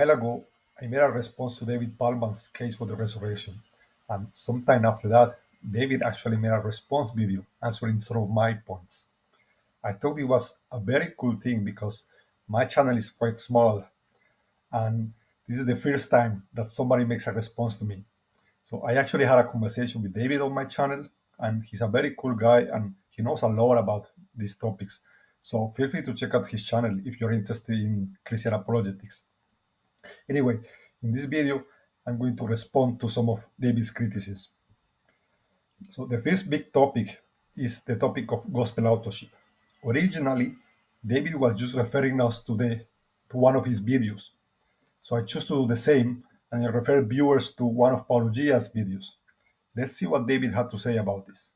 while ago, I made a response to David Pallmann's case for the resurrection, and sometime after that, David actually made a response video answering some of my points. I thought it was a very cool thing because my channel is quite small, and this is the first time that somebody makes a response to me. So I actually had a conversation with David on my channel, and he's a very cool guy, and he knows a lot about these topics. So feel free to check out his channel if you're interested in Christian apologetics. Anyway, in this video, I'm going to respond to some of David's criticism. So the first big topic is the topic of gospel authorship. Originally, David was just referring us to one of his videos. So I choose to do the same and I refer viewers to one of Paulogia's videos. Let's see what David had to say about this.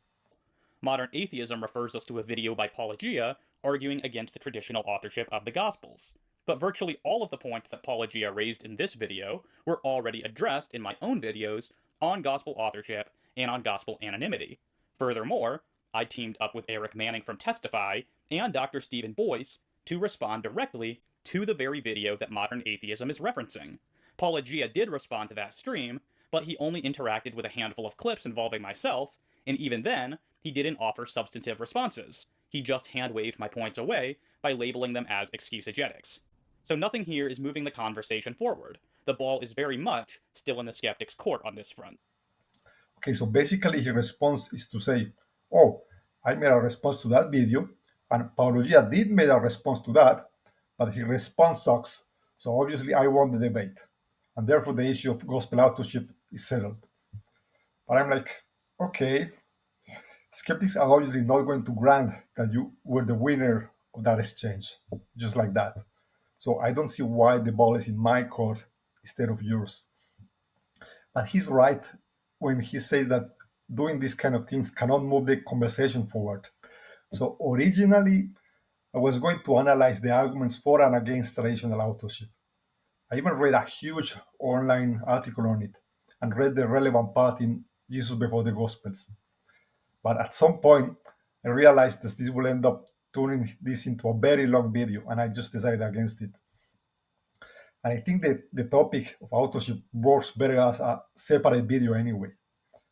Modern atheism refers us to a video by Paulogia arguing against the traditional authorship of the Gospels. But virtually all of the points that Paulogia raised in this video were already addressed in my own videos on gospel authorship and on gospel anonymity. Furthermore, I teamed up with Eric Manning from Testify and Dr. Stephen Boyce to respond directly to the very video that modern atheism is referencing. Paulogia did respond to that stream, but he only interacted with a handful of clips involving myself, and even then, he didn't offer substantive responses. He just hand-waved my points away by labeling them as excusegetics. So nothing here is moving the conversation forward. The ball is very much still in the skeptic's court on this front. Okay, so basically his response is to say, oh, I made a response to that video, and Paulogia did make a response to that, but his response sucks. So obviously I won the debate, and therefore the issue of gospel authorship is settled. But I'm like, okay, skeptics are obviously not going to grant that you were the winner of that exchange, just like that. So I don't see why the ball is in my court instead of yours. But he's right when he says that doing these kind of things cannot move the conversation forward. So originally, I was going to analyze the arguments for and against traditional authorship. I even read a huge online article on it and read the relevant part in Jesus Before the Gospels. But at some point, I realized that this will end up turning this into a very long video, and I just decided against it. And I think that the topic of authorship works better as a separate video anyway.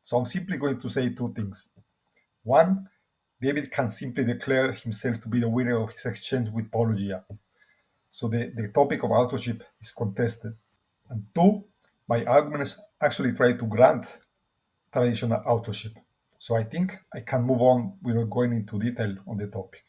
So I'm simply going to say two things. One, David can simply declare himself to be the winner of his exchange with Paulogia. So the topic of authorship is contested. And two, my arguments actually try to grant traditional authorship. So I think I can move on without going into detail on the topic.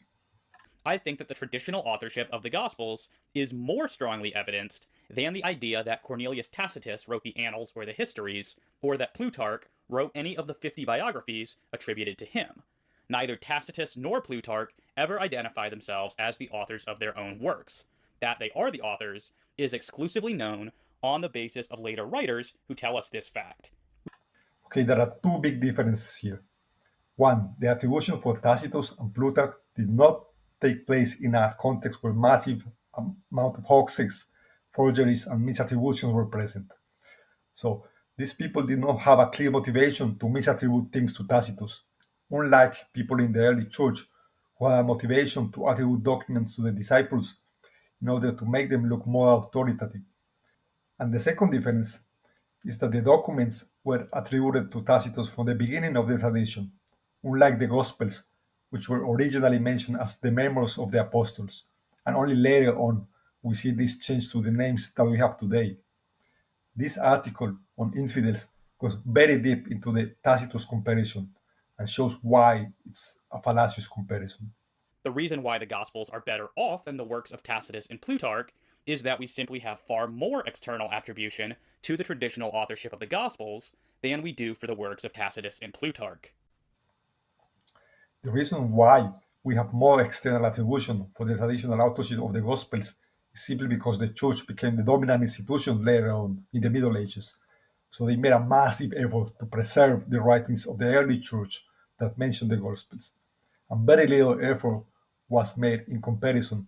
I think that the traditional authorship of the Gospels is more strongly evidenced than the idea that Cornelius Tacitus wrote the Annals or the Histories, or that Plutarch wrote any of the 50 biographies attributed to him. Neither Tacitus nor Plutarch ever identify themselves as the authors of their own works. That they are the authors is exclusively known on the basis of later writers who tell us this fact. Okay, there are two big differences here. One, the attribution for Tacitus and Plutarch did not take place in a context where massive amount of hoaxes, forgeries, and misattributions were present. So these people did not have a clear motivation to misattribute things to Tacitus, unlike people in the early church who had a motivation to attribute documents to the disciples in order to make them look more authoritative. And the second difference is that the documents were attributed to Tacitus from the beginning of the tradition, unlike the Gospels, which were originally mentioned as the memoirs of the apostles, and only later on we see this change to the names that we have today. This article on infidels goes very deep into the Tacitus comparison and shows why it's a fallacious comparison. The reason why the Gospels are better off than the works of Tacitus and Plutarch is that we simply have far more external attribution to the traditional authorship of the Gospels than we do for the works of Tacitus and Plutarch. The reason why we have more external attribution for the traditional authorship of the Gospels is simply because the church became the dominant institution later on in the Middle Ages. So they made a massive effort to preserve the writings of the early church that mention the Gospels. And very little effort was made in comparison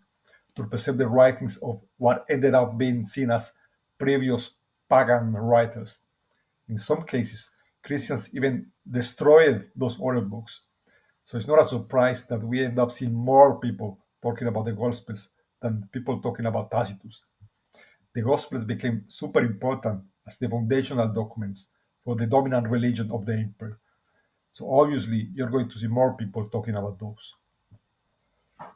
to preserve the writings of what ended up being seen as previous pagan writers. In some cases, Christians even destroyed those other books. So it's not a surprise that we end up seeing more people talking about the Gospels than people talking about Tacitus. the Gospels became super important as the foundational documents for the dominant religion of the empire. So obviously, you're going to see more people talking about those.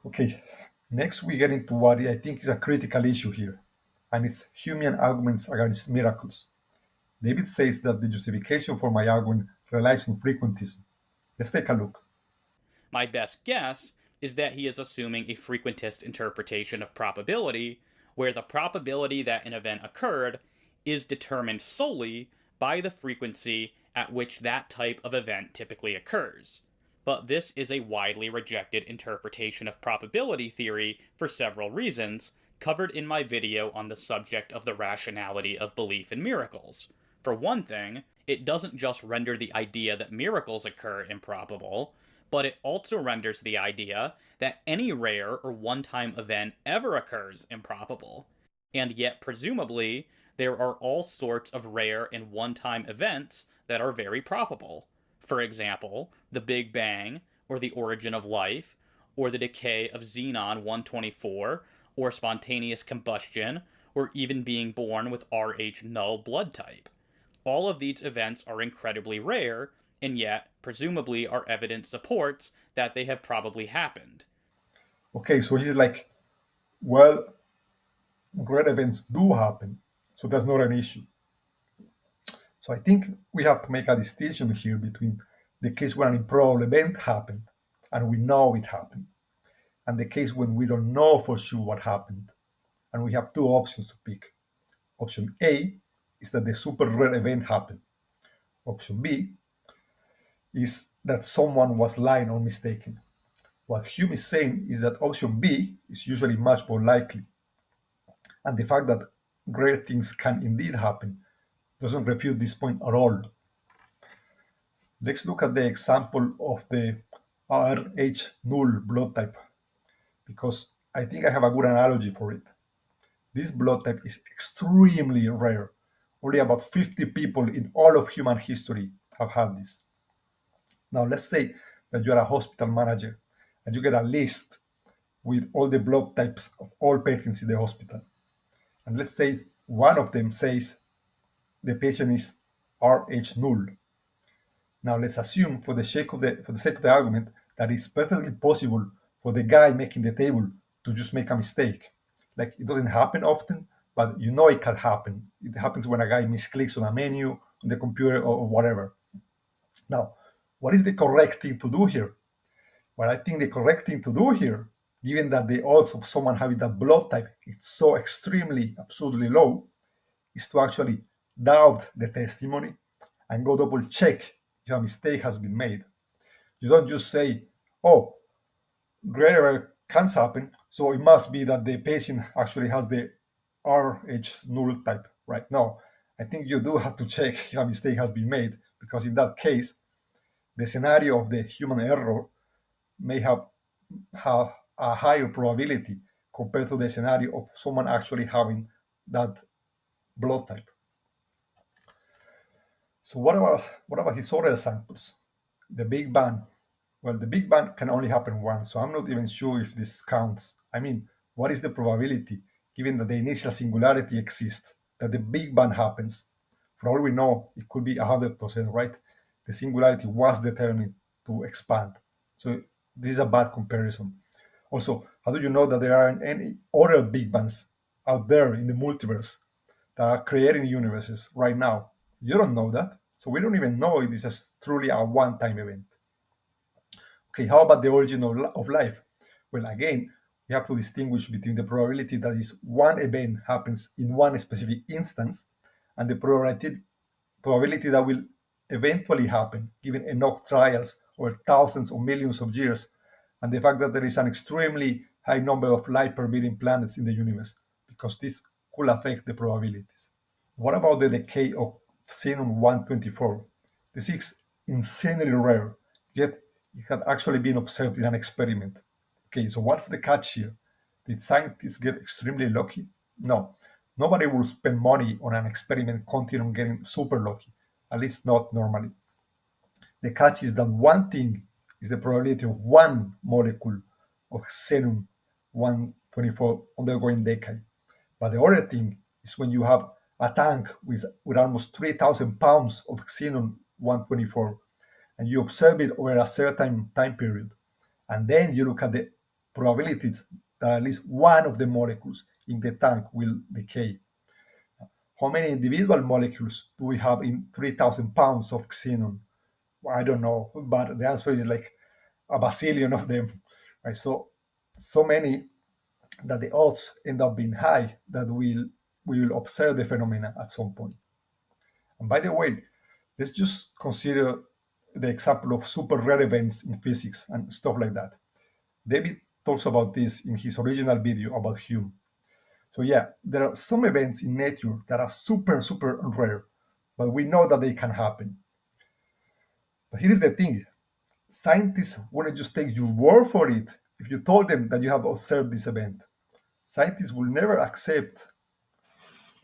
Okay, next we get into what I think is a critical issue here, and it's Humean arguments against miracles. David says that the justification for my argument relies on frequentism. Let's take a look. My best guess is that he is assuming a frequentist interpretation of probability, where the probability that an event occurred is determined solely by the frequency at which that type of event typically occurs. But this is a widely rejected interpretation of probability theory for several reasons, covered in my video on the subject of the rationality of belief in miracles. For one thing, it doesn't just render the idea that miracles occur improbable, but it also renders the idea that any rare or one time event ever occurs improbable. And yet, presumably, there are all sorts of rare and one time events that are very probable. For example, the Big Bang, or the origin of life, or the decay of Xenon 124, or spontaneous combustion, or even being born with Rh null blood type. All of these events are incredibly rare, and yet, presumably, our evidence supports that they have probably happened. Okay, so he's like, well, great events do happen, so that's not an issue. So I think we have to make a distinction here between the case where an improbable event happened and we know it happened, and the case when we don't know for sure what happened, and we have two options to pick. Option A is that the super rare event happened. Option B is that someone was lying or mistaken. What Hume is saying is that option B is usually much more likely, and the fact that great things can indeed happen doesn't refute this point at all. Let's look at the example of the Rh null blood type because I think I have a good analogy for it. This blood type is extremely rare. Only about 50 people in all of human history have had this. Now, let's say that you are a hospital manager and you get a list with all the blood types of all patients in the hospital. And let's say one of them says the patient is Rh null. Now let's assume for the sake of the argument that it's perfectly possible for the guy making the table to just make a mistake. Like it doesn't happen often, but you know it can happen. It happens when a guy misclicks on a menu on the computer or whatever. Now, what is the correct thing to do here? Well, I think the correct thing to do here, given that the odds of someone having that blood type is so extremely absurdly low, is to actually doubt the testimony and go double check if a mistake has been made. You don't just say, oh, greater can happen, so it must be that the patient actually has the Rh null type, right? No, I think you do have to check if a mistake has been made, because in that case, the scenario of the human error may have a higher probability compared to the scenario of someone actually having that blood type. So what about his other examples? The Big Bang. Well, the Big Bang can only happen once, so I'm not even sure if this counts. I mean, what is the probability, given that the initial singularity exists, that the Big Bang happens? For all we know, it could be 100%, right? The singularity was determined to expand. So this is a bad comparison. Also, how do you know that there aren't any other Big Bangs out there in the multiverse that are creating universes right now? You don't know that. So we don't even know if this is truly a one time event. Okay, how about the origin of life? Well, again, we have to distinguish between the probability that is one event happens in one specific instance and the probability that will eventually happen given enough trials over thousands or millions of years, and the fact that there is an extremely high number of life permitting planets in the universe, because this could affect the probabilities. What about the decay of Xenon 124? This is insanely rare, yet it had actually been observed in an experiment. Okay, so what's the catch here? Did scientists get extremely lucky? No. Nobody will spend money on an experiment counting on getting super lucky, at least not normally. The catch is that one thing is the probability of one molecule of xenon 124 undergoing decay. But the other thing is when you have a tank with almost 3,000 pounds of xenon 124, and you observe it over a certain time period. And then you look at the probabilities that at least one of the molecules in the tank will decay. How many individual molecules do we have in 3,000 pounds of xenon? Well, I don't know, but the answer is like a bazillion of them. Right? So many that the odds end up being high that we will observe the phenomena at some point. And by the way, let's just consider the example of super rare events in physics and stuff like that. David talks about this in his original video about Hume. So yeah, there are some events in nature that are super, super rare, but we know that they can happen. But here's the thing: scientists wouldn't just take your word for it if you told them that you have observed this event. Scientists will never accept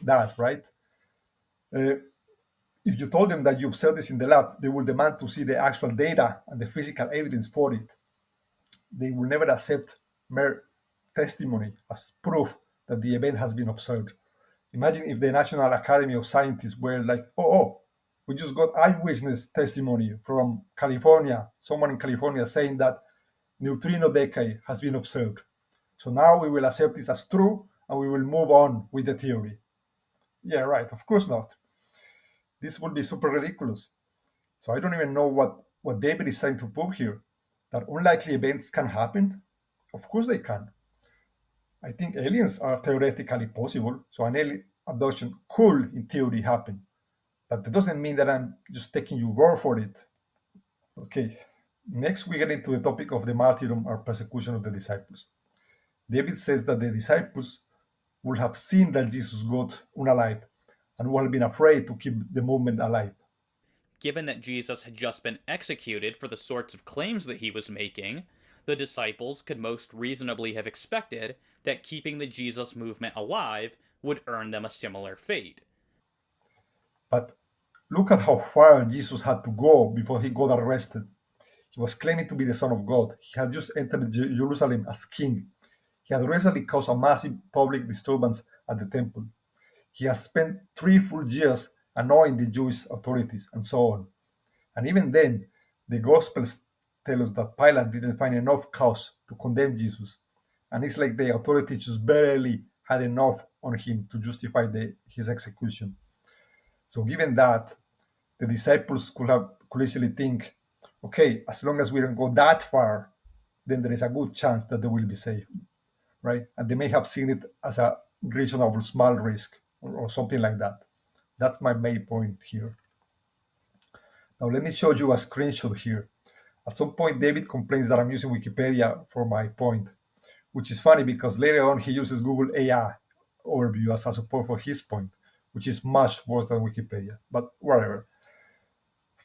that, right? Uh, if you told them that you observed this in the lab, they will demand to see the actual data and the physical evidence for it. They will never accept mere testimony as proof that the event has been observed. Imagine if the National Academy of Scientists were like, oh, we just got eyewitness testimony from California, someone in California saying that neutrino decay has been observed. So now we will accept this as true and we will move on with the theory. Yeah, right, of course not. This would be super ridiculous. So I don't even know what David is trying to prove here. That unlikely events can happen? Of course they can. I think aliens are theoretically possible, so an alien abduction could, in theory, happen. But that doesn't mean that I'm just taking your word for it. Okay, next we get into the topic of the martyrdom or persecution of the disciples. David says that the disciples would have seen that Jesus got unalive and would have been afraid to keep the movement alive. Given that Jesus had just been executed for the sorts of claims that he was making, the disciples could most reasonably have expected that keeping the Jesus movement alive would earn them a similar fate. But look at how far Jesus had to go before he got arrested. He was claiming to be the Son of God. He had just entered Jerusalem as king. He had recently caused a massive public disturbance at the temple. He had spent 3 full years annoying the Jewish authorities and so on. And even then, the Gospels tell us that Pilate didn't find enough cause to condemn Jesus. And it's like the authorities just barely had enough on him to justify his execution. So, given that, the disciples could easily think, okay, as long as we don't go that far, then there is a good chance that they will be safe, right? And they may have seen it as a reasonable small risk or something like that. That's my main point here. Now let me show you a screenshot here. At some point, David complains that I'm using Wikipedia for my point, which is funny because later on he uses Google AI overview as a support for his point, which is much worse than Wikipedia. But whatever.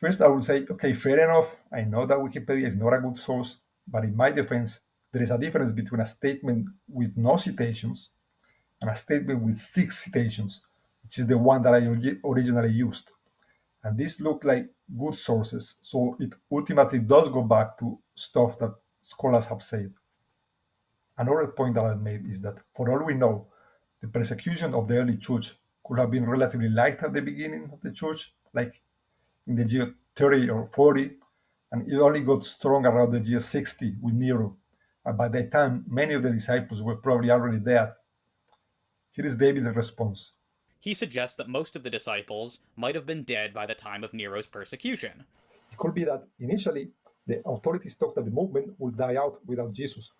First, I would say, okay, fair enough. I know that Wikipedia is not a good source, but in my defense, there is a difference between a statement with no citations and a statement with 6 citations, which is the one that I originally used. And these look like good sources, so it ultimately does go back to stuff that scholars have said. Another point that I made is that, for all we know, the persecution of the early church could have been relatively light at the beginning of the church, like in the year 30 or 40, and it only got strong around the year 60 with Nero. And by that time, many of the disciples were probably already dead. Here is David's response. He suggests that most of the disciples might have been dead by the time of Nero's persecution. It could be that initially the authorities thought that the movement would die out without Jesus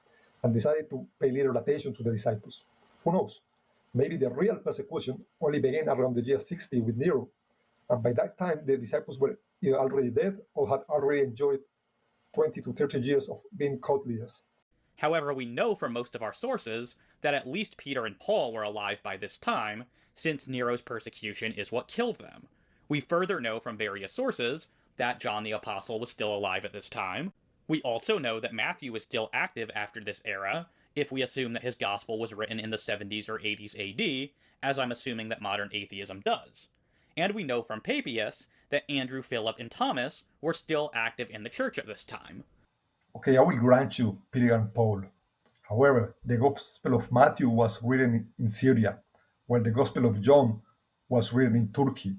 and decided to pay little attention to the disciples. Who knows? Maybe the real persecution only began around the year 60 with Nero, and by that time the disciples were either already dead or had already enjoyed 20 to 30 years of being cult leaders. However, we know from most of our sources that at least Peter and Paul were alive by this time, since Nero's persecution is what killed them. We further know from various sources that John the Apostle was still alive at this time. We also know that Matthew was still active after this era, if we assume that his gospel was written in the 70s or 80s AD, as I'm assuming that modern atheism does. And we know from Papias that Andrew, Philip, and Thomas were still active in the church at this time. Okay, I will grant you Peter and Paul. However, the Gospel of Matthew was written in Syria, while the Gospel of John was written in Turkey.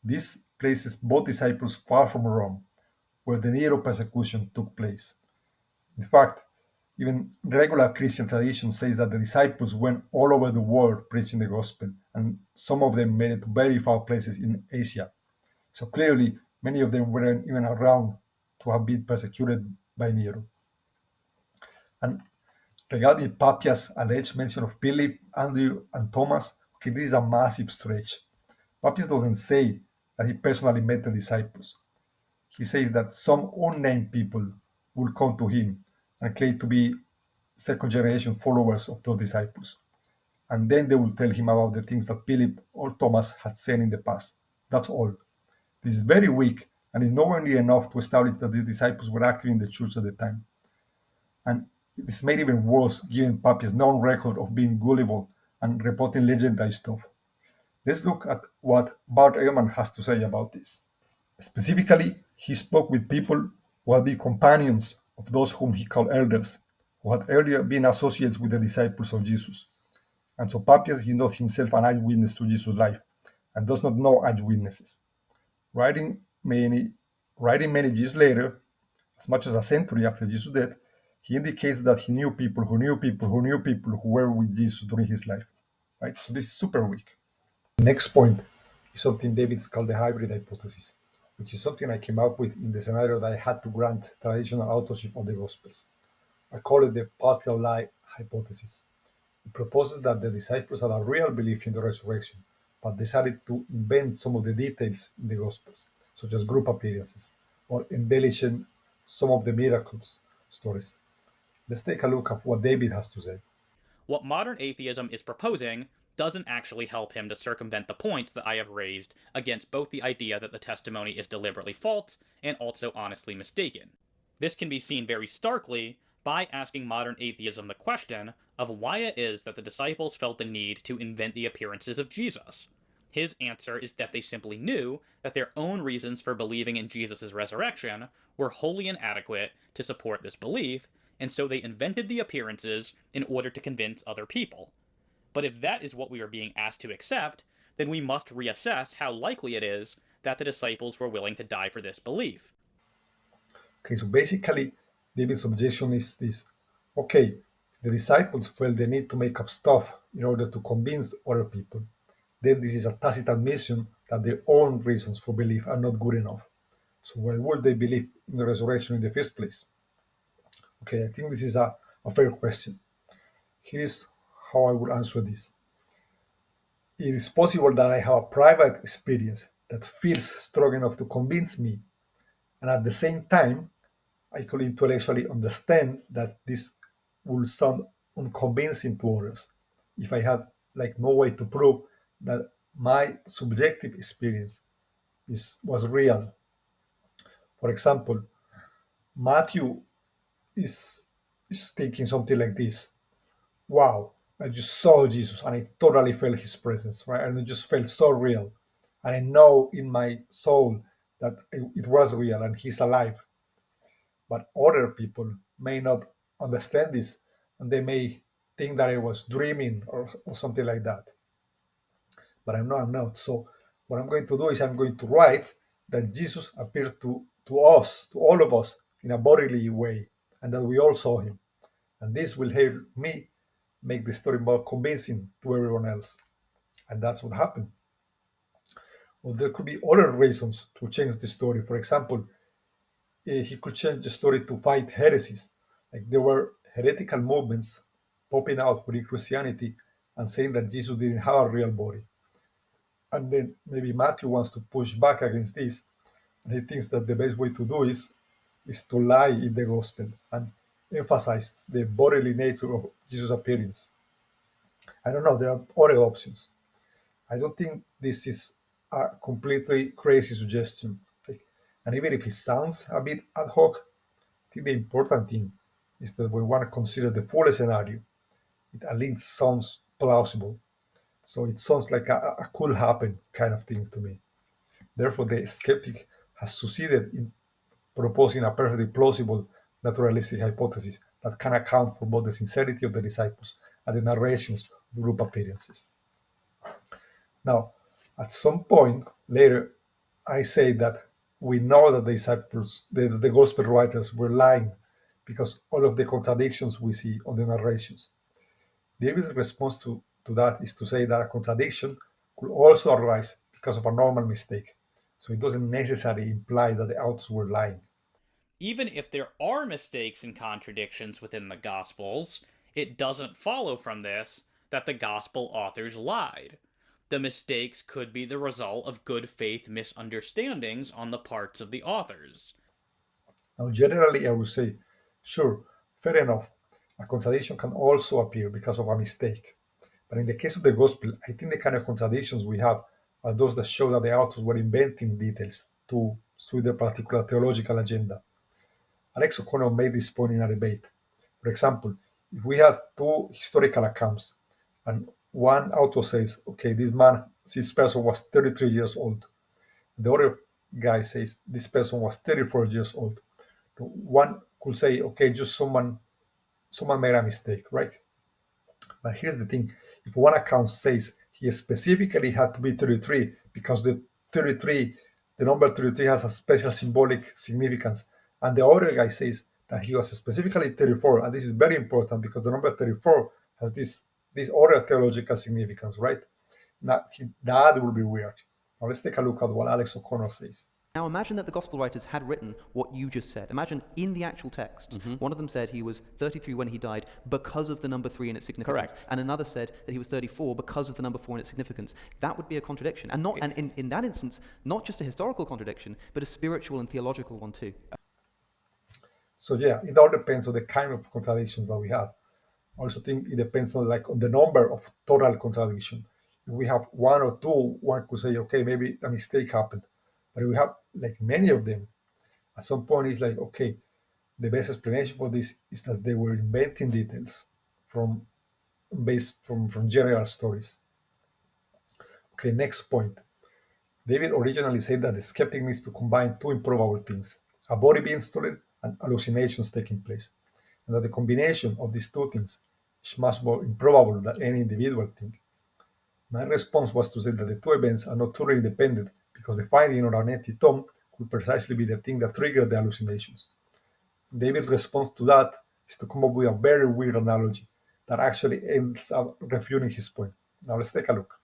This places both disciples far from Rome, where the Nero persecution took place. In fact, even regular Christian tradition says that the disciples went all over the world preaching the gospel, and some of them made it to very far places in Asia. So clearly, many of them weren't even around to have been persecuted by Nero. And regarding Papias' alleged mention of Philip, Andrew, and Thomas, okay, this is a massive stretch. Papias doesn't say that he personally met the disciples. He says that some unnamed people will come to him and claim to be second generation followers of those disciples. And then they will tell him about the things that Philip or Thomas had said in the past. That's all. This is very weak and is nowhere near enough to establish that these disciples were active in the church at the time. And it's made even worse given Papi's known record of being gullible and reporting legendary stuff. Let's look at what Bart Ehrman has to say about this. Specifically, he spoke with people who had been companions of those whom he called elders, who had earlier been associates with the disciples of Jesus. And so Papias is not himself an eyewitness to Jesus' life and does not know eyewitnesses. Writing many, writing many years later, as much as a century after Jesus' death, he indicates that he knew people who knew people who knew people who were with Jesus during his life. Right? So this is super weak. The next point is something David's called the hybrid hypothesis, which is something I came up with in the scenario that I had to grant traditional authorship of the Gospels. I call it the partial lie hypothesis. It proposes that the disciples had a real belief in the resurrection, but decided to invent some of the details in the Gospels, such as group appearances, or embellishing some of the miracles stories. Let's take a look at what David has to say. What modern atheism is proposing doesn't actually help him to circumvent the points that I have raised against both the idea that the testimony is deliberately false and also honestly mistaken. This can be seen very starkly by asking modern atheism the question of why it is that the disciples felt the need to invent the appearances of Jesus. His answer is that they simply knew that their own reasons for believing in Jesus' resurrection were wholly inadequate to support this belief, and so they invented the appearances in order to convince other people. But if that is what we are being asked to accept, then we must reassess how likely it is that the disciples were willing to die for this belief. Okay, so basically, David's objection is this. Okay, the disciples felt the need to make up stuff in order to convince other people. Then this is a tacit admission that their own reasons for belief are not good enough. So why would they believe in the resurrection in the first place? Okay, I think this is a fair question. Here is how I would answer this. It is possible that I have a private experience that feels strong enough to convince me, and at the same time, I could intellectually understand that this would sound unconvincing to others if I had like no way to prove that my subjective experience was real. For example, Matthew is is thinking something like this: wow, I just saw Jesus and I totally felt his presence, right? And it just felt so real. And I know in my soul that it was real and he's alive. But other people may not understand this and they may think that I was dreaming or something like that. But I'm not. So what I'm going to do is I'm going to write that Jesus appeared to us, to all of us, in a bodily way, and that we all saw him. And this will help me make the story more convincing to everyone else. And that's what happened. Well, there could be other reasons to change the story. For example, he could change the story to fight heresies. Like there were heretical movements popping out within Christianity and saying that Jesus didn't have a real body. And then maybe Matthew wants to push back against this. And he thinks that the best way to do is to lie in the gospel and emphasize the bodily nature of Jesus' appearance. I don't know, there are other options. I don't think this is a completely crazy suggestion. Like, and even if it sounds a bit ad hoc, I think the important thing is that we want to consider the full scenario. It at least sounds plausible. So it sounds like a could happen kind of thing to me. Therefore, the skeptic has succeeded in proposing a perfectly plausible naturalistic hypothesis that can account for both the sincerity of the disciples and the narrations of group appearances. Now, at some point later, I say that we know that the disciples, the gospel writers, were lying because all of the contradictions we see on the narrations. David's response to that is to say that a contradiction could also arise because of a normal mistake. So it doesn't necessarily imply that the authors were lying. Even if there are mistakes and contradictions within the Gospels, it doesn't follow from this that the Gospel authors lied. The mistakes could be the result of good faith misunderstandings on the parts of the authors. Now, generally, I would say, sure, fair enough. A contradiction can also appear because of a mistake. But in the case of the gospel, I think the kind of contradictions we have are those that show that the authors were inventing details to suit their particular theological agenda. Alex O'Connor made this point in a debate. For example, if we have two historical accounts and one author says, okay, this person was 33 years old. The other guy says this person was 34 years old. One could say, okay, just someone made a mistake, right? But here's the thing: if one account says he specifically had to be 33 because the 33, the number 33 has a special symbolic significance, and the other guy says that he was specifically 34, and this is very important because the number 34 has this other theological significance, right? Now, that will be weird. Now let's take a look at what Alex O'Connor says. Now imagine that the gospel writers had written what you just said. Imagine in the actual texts, one of them said he was 33 when he died because of the number 3 in its significance. Correct. And another said that he was 34 because of the number 4 in its significance. That would be a contradiction. And in that instance, not just a historical contradiction, but a spiritual and theological one too. So yeah, it all depends on the kind of contradictions that we have. I also think it depends on the number of total contradiction. If we have one or two, one could say, okay, maybe a mistake happened. But if we have like many of them, at some point it's like, okay, the best explanation for this is that they were inventing details from from general stories. Okay, next point. David originally said that the skeptic needs to combine two improbable things: a body being stolen and hallucinations taking place, and that the combination of these two things is much more improbable than any individual thing. My response was to say that the two events are not totally independent because the finding of an empty tomb could precisely be the thing that triggered the hallucinations. David's response to that is to come up with a very weird analogy that actually ends up refuting his point. Now let's take a look.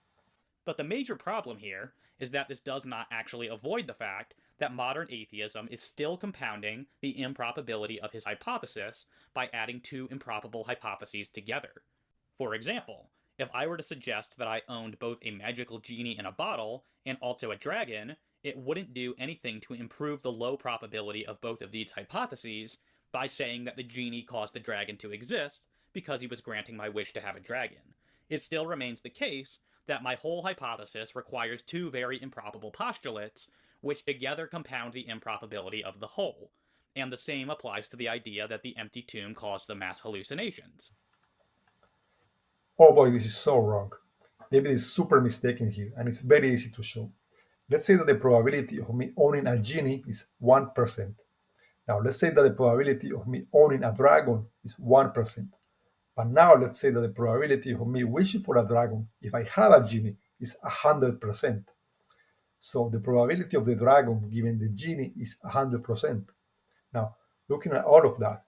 But the major problem here is that this does not actually avoid the fact that modern atheism is still compounding the improbability of his hypothesis by adding two improbable hypotheses together. For example, if I were to suggest that I owned both a magical genie in a bottle and also a dragon, it wouldn't do anything to improve the low probability of both of these hypotheses by saying that the genie caused the dragon to exist because he was granting my wish to have a dragon. It still remains the case that my whole hypothesis requires two very improbable postulates, which together compound the improbability of the whole. And the same applies to the idea that the empty tomb caused the mass hallucinations. Oh boy, this is so wrong. David is super mistaken here, and it's very easy to show. Let's say that the probability of me owning a genie is 1%. Now, let's say that the probability of me owning a dragon is 1%. But now, let's say that the probability of me wishing for a dragon, if I have a genie, is 100%. So the probability of the dragon given the genie is 100%. Now, looking at all of that,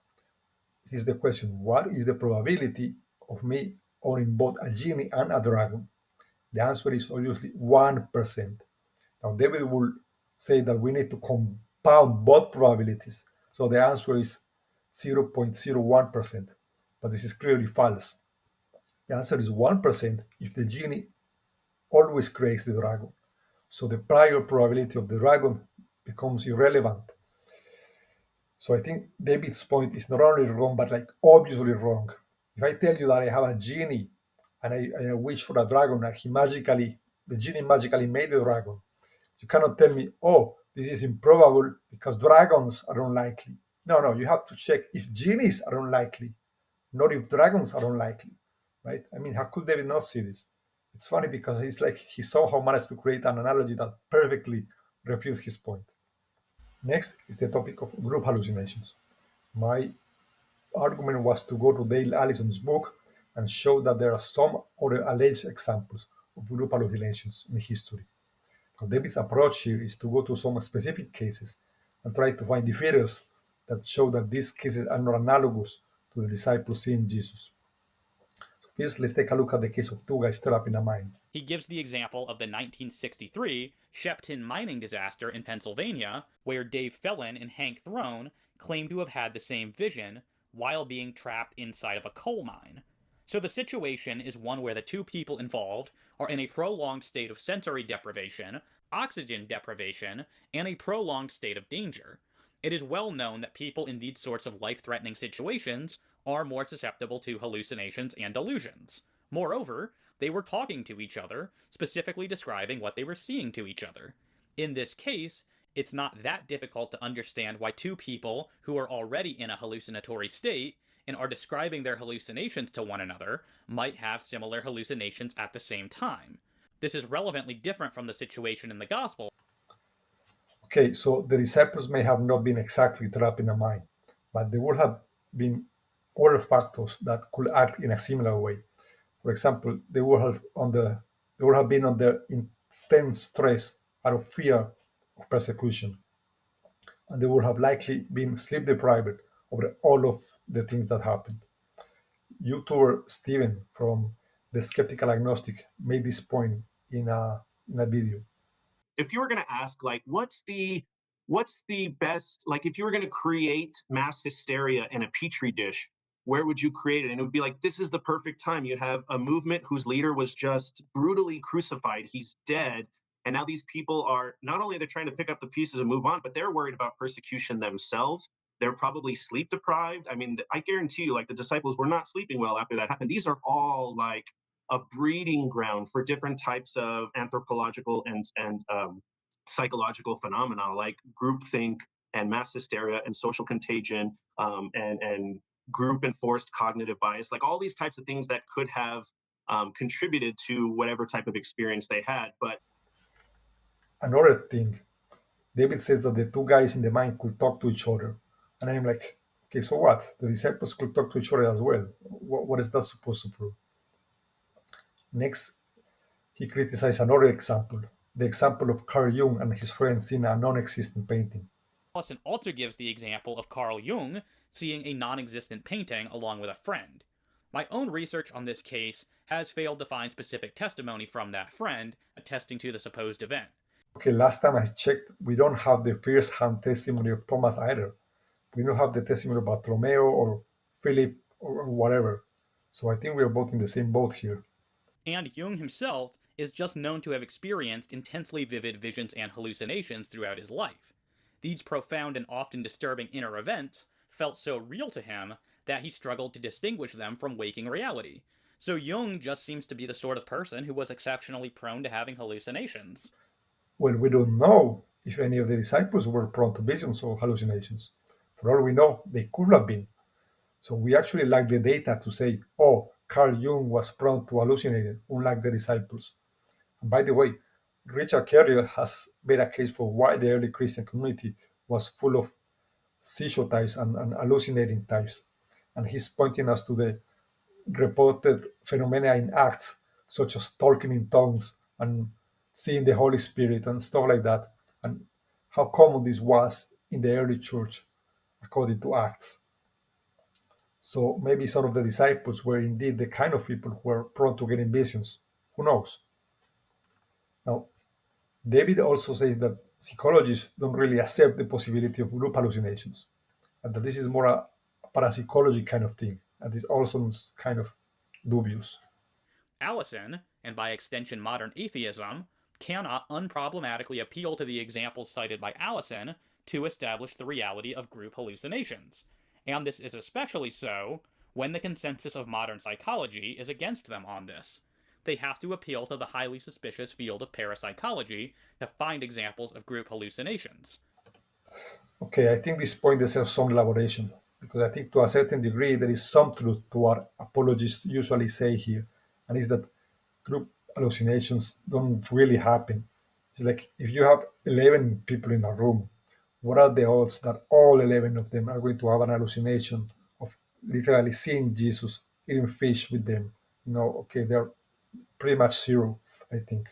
is the question: what is the probability of me owning both a genie and a dragon? The answer is obviously 1%. Now, David will say that we need to compound both probabilities. So the answer is 0.01%. But this is clearly false. The answer is 1% if the genie always creates the dragon. So the prior probability of the dragon becomes irrelevant. So I think David's point is not only wrong, but like obviously wrong. If I tell you that I have a genie and I wish for a dragon and the genie magically made the dragon, you cannot tell me, oh, this is improbable because dragons are unlikely. No, no, you have to check if genies are unlikely, not if dragons are unlikely, right? I mean, how could David not see this? It's funny because it's like he somehow managed to create an analogy that perfectly refutes his point. Next is the topic of group hallucinations. My argument was to go to Dale Allison's book and show that there are some other alleged examples of group hallucinations in history. Now, David's approach here is to go to some specific cases and try to find difference that show that these cases are not analogous to the disciples seeing Jesus. First, let's take a look at the case of two guys trapped in a mine. He gives the example of the 1963 Shepton mining disaster in Pennsylvania, where Dave Phelan and Hank Throne claim to have had the same vision while being trapped inside of a coal mine. So the situation is one where the two people involved are in a prolonged state of sensory deprivation, oxygen deprivation, and a prolonged state of danger. It is well known that people in these sorts of life-threatening situations are more susceptible to hallucinations and delusions. Moreover, they were talking to each other, specifically describing what they were seeing to each other. In this case, it's not that difficult to understand why two people who are already in a hallucinatory state and are describing their hallucinations to one another might have similar hallucinations at the same time. This is relevantly different from the situation in the Gospel. Okay, so the disciples may have not been exactly trapped in a mine, but there would have been other factors that could act in a similar way. For example, they would have been under intense stress out of fear of persecution, and they would have likely been sleep deprived over all of the things that happened. YouTuber Steven from the Skeptical Agnostic made this point in a video. If you were going to ask, like, what's the best, like, if you were going to create mass hysteria in a petri dish, where would you create it? And it would be like, this is the perfect time. You have a movement whose leader was just brutally crucified, he's dead, and now these people are, not only they're trying to pick up the pieces and move on, but they're worried about persecution themselves. They're probably sleep deprived. I mean, I guarantee you, like, the disciples were not sleeping well after that happened. These are all like a breeding ground for different types of anthropological and psychological phenomena like groupthink and mass hysteria and social contagion, and group enforced cognitive bias, like all these types of things that could have contributed to whatever type of experience they had. But Another thing, David says that the two guys in the mine could talk to each other. And I'm like, okay, so what? The disciples could talk to each other as well. What is that supposed to prove? Next, he criticized another example, the example of Carl Jung and his friends seeing a non existent painting. Allison also gives the example of Carl Jung seeing a non-existent painting along with a friend. My own research on this case has failed to find specific testimony from that friend attesting to the supposed event. Okay, last time I checked, we don't have the first hand testimony of Thomas either. We don't have the testimony of Bartolomeo or Philip or whatever. So I think we're both in the same boat here. And Jung himself is just known to have experienced intensely vivid visions and hallucinations throughout his life. These profound and often disturbing inner events felt so real to him that he struggled to distinguish them from waking reality. So Jung just seems to be the sort of person who was exceptionally prone to having hallucinations. Well, we don't know if any of the disciples were prone to visions or hallucinations. For all we know, they could have been. So we actually lack the data to say, oh, Carl Jung was prone to hallucinating, unlike the disciples. And by the way, Richard Carrier has made a case for why the early Christian community was full of seizure types and hallucinating types. And he's pointing us to the reported phenomena in Acts, such as talking in tongues and seeing the Holy Spirit and stuff like that, and how common this was in the early church, according to Acts. So maybe some of the disciples were indeed the kind of people who were prone to getting visions. Who knows? Now, David also says that psychologists don't really accept the possibility of group hallucinations, and that this is more a parapsychology kind of thing, and this also is kind of dubious. Allison, and by extension modern atheism, cannot unproblematically appeal to the examples cited by Allison to establish the reality of group hallucinations. And this is especially so when the consensus of modern psychology is against them on this. They have to appeal to the highly suspicious field of parapsychology to find examples of group hallucinations. Okay, I think this point deserves some elaboration because I think to a certain degree there is some truth to what apologists usually say here, and is that group hallucinations don't really happen. It's like if you have 11 people in a room, what are the odds that all 11 of them are going to have an hallucination of literally seeing Jesus eating fish with them? Okay, they're pretty much zero. I think.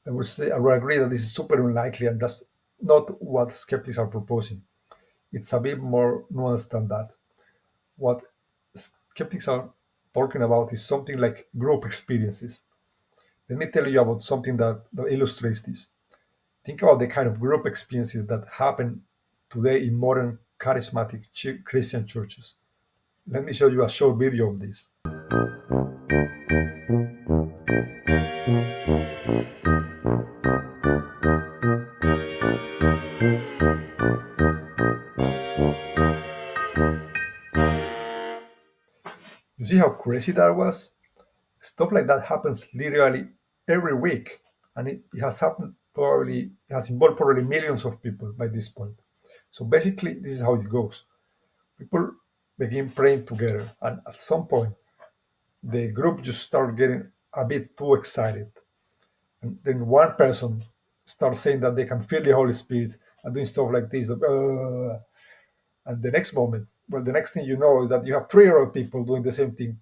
I would agree that this is super unlikely, and that's not what skeptics are proposing. It's a bit more nuanced than that. What skeptics are talking about is something like group experiences. Let me tell you about something that illustrates this. Think about the kind of group experiences that happen today in modern charismatic Christian churches. Let me show you a short video of this. You see how crazy that was? Stuff like that happens literally every week, and it has happened probably, it has involved probably millions of people by this point. So basically, this is how it goes. People begin praying together, and at some point, the group just start getting a bit too excited. And then one person starts saying that they can feel the Holy Spirit and doing stuff like this. Like, and the next moment, well, the next thing you know is that you have 3 other people doing the same thing,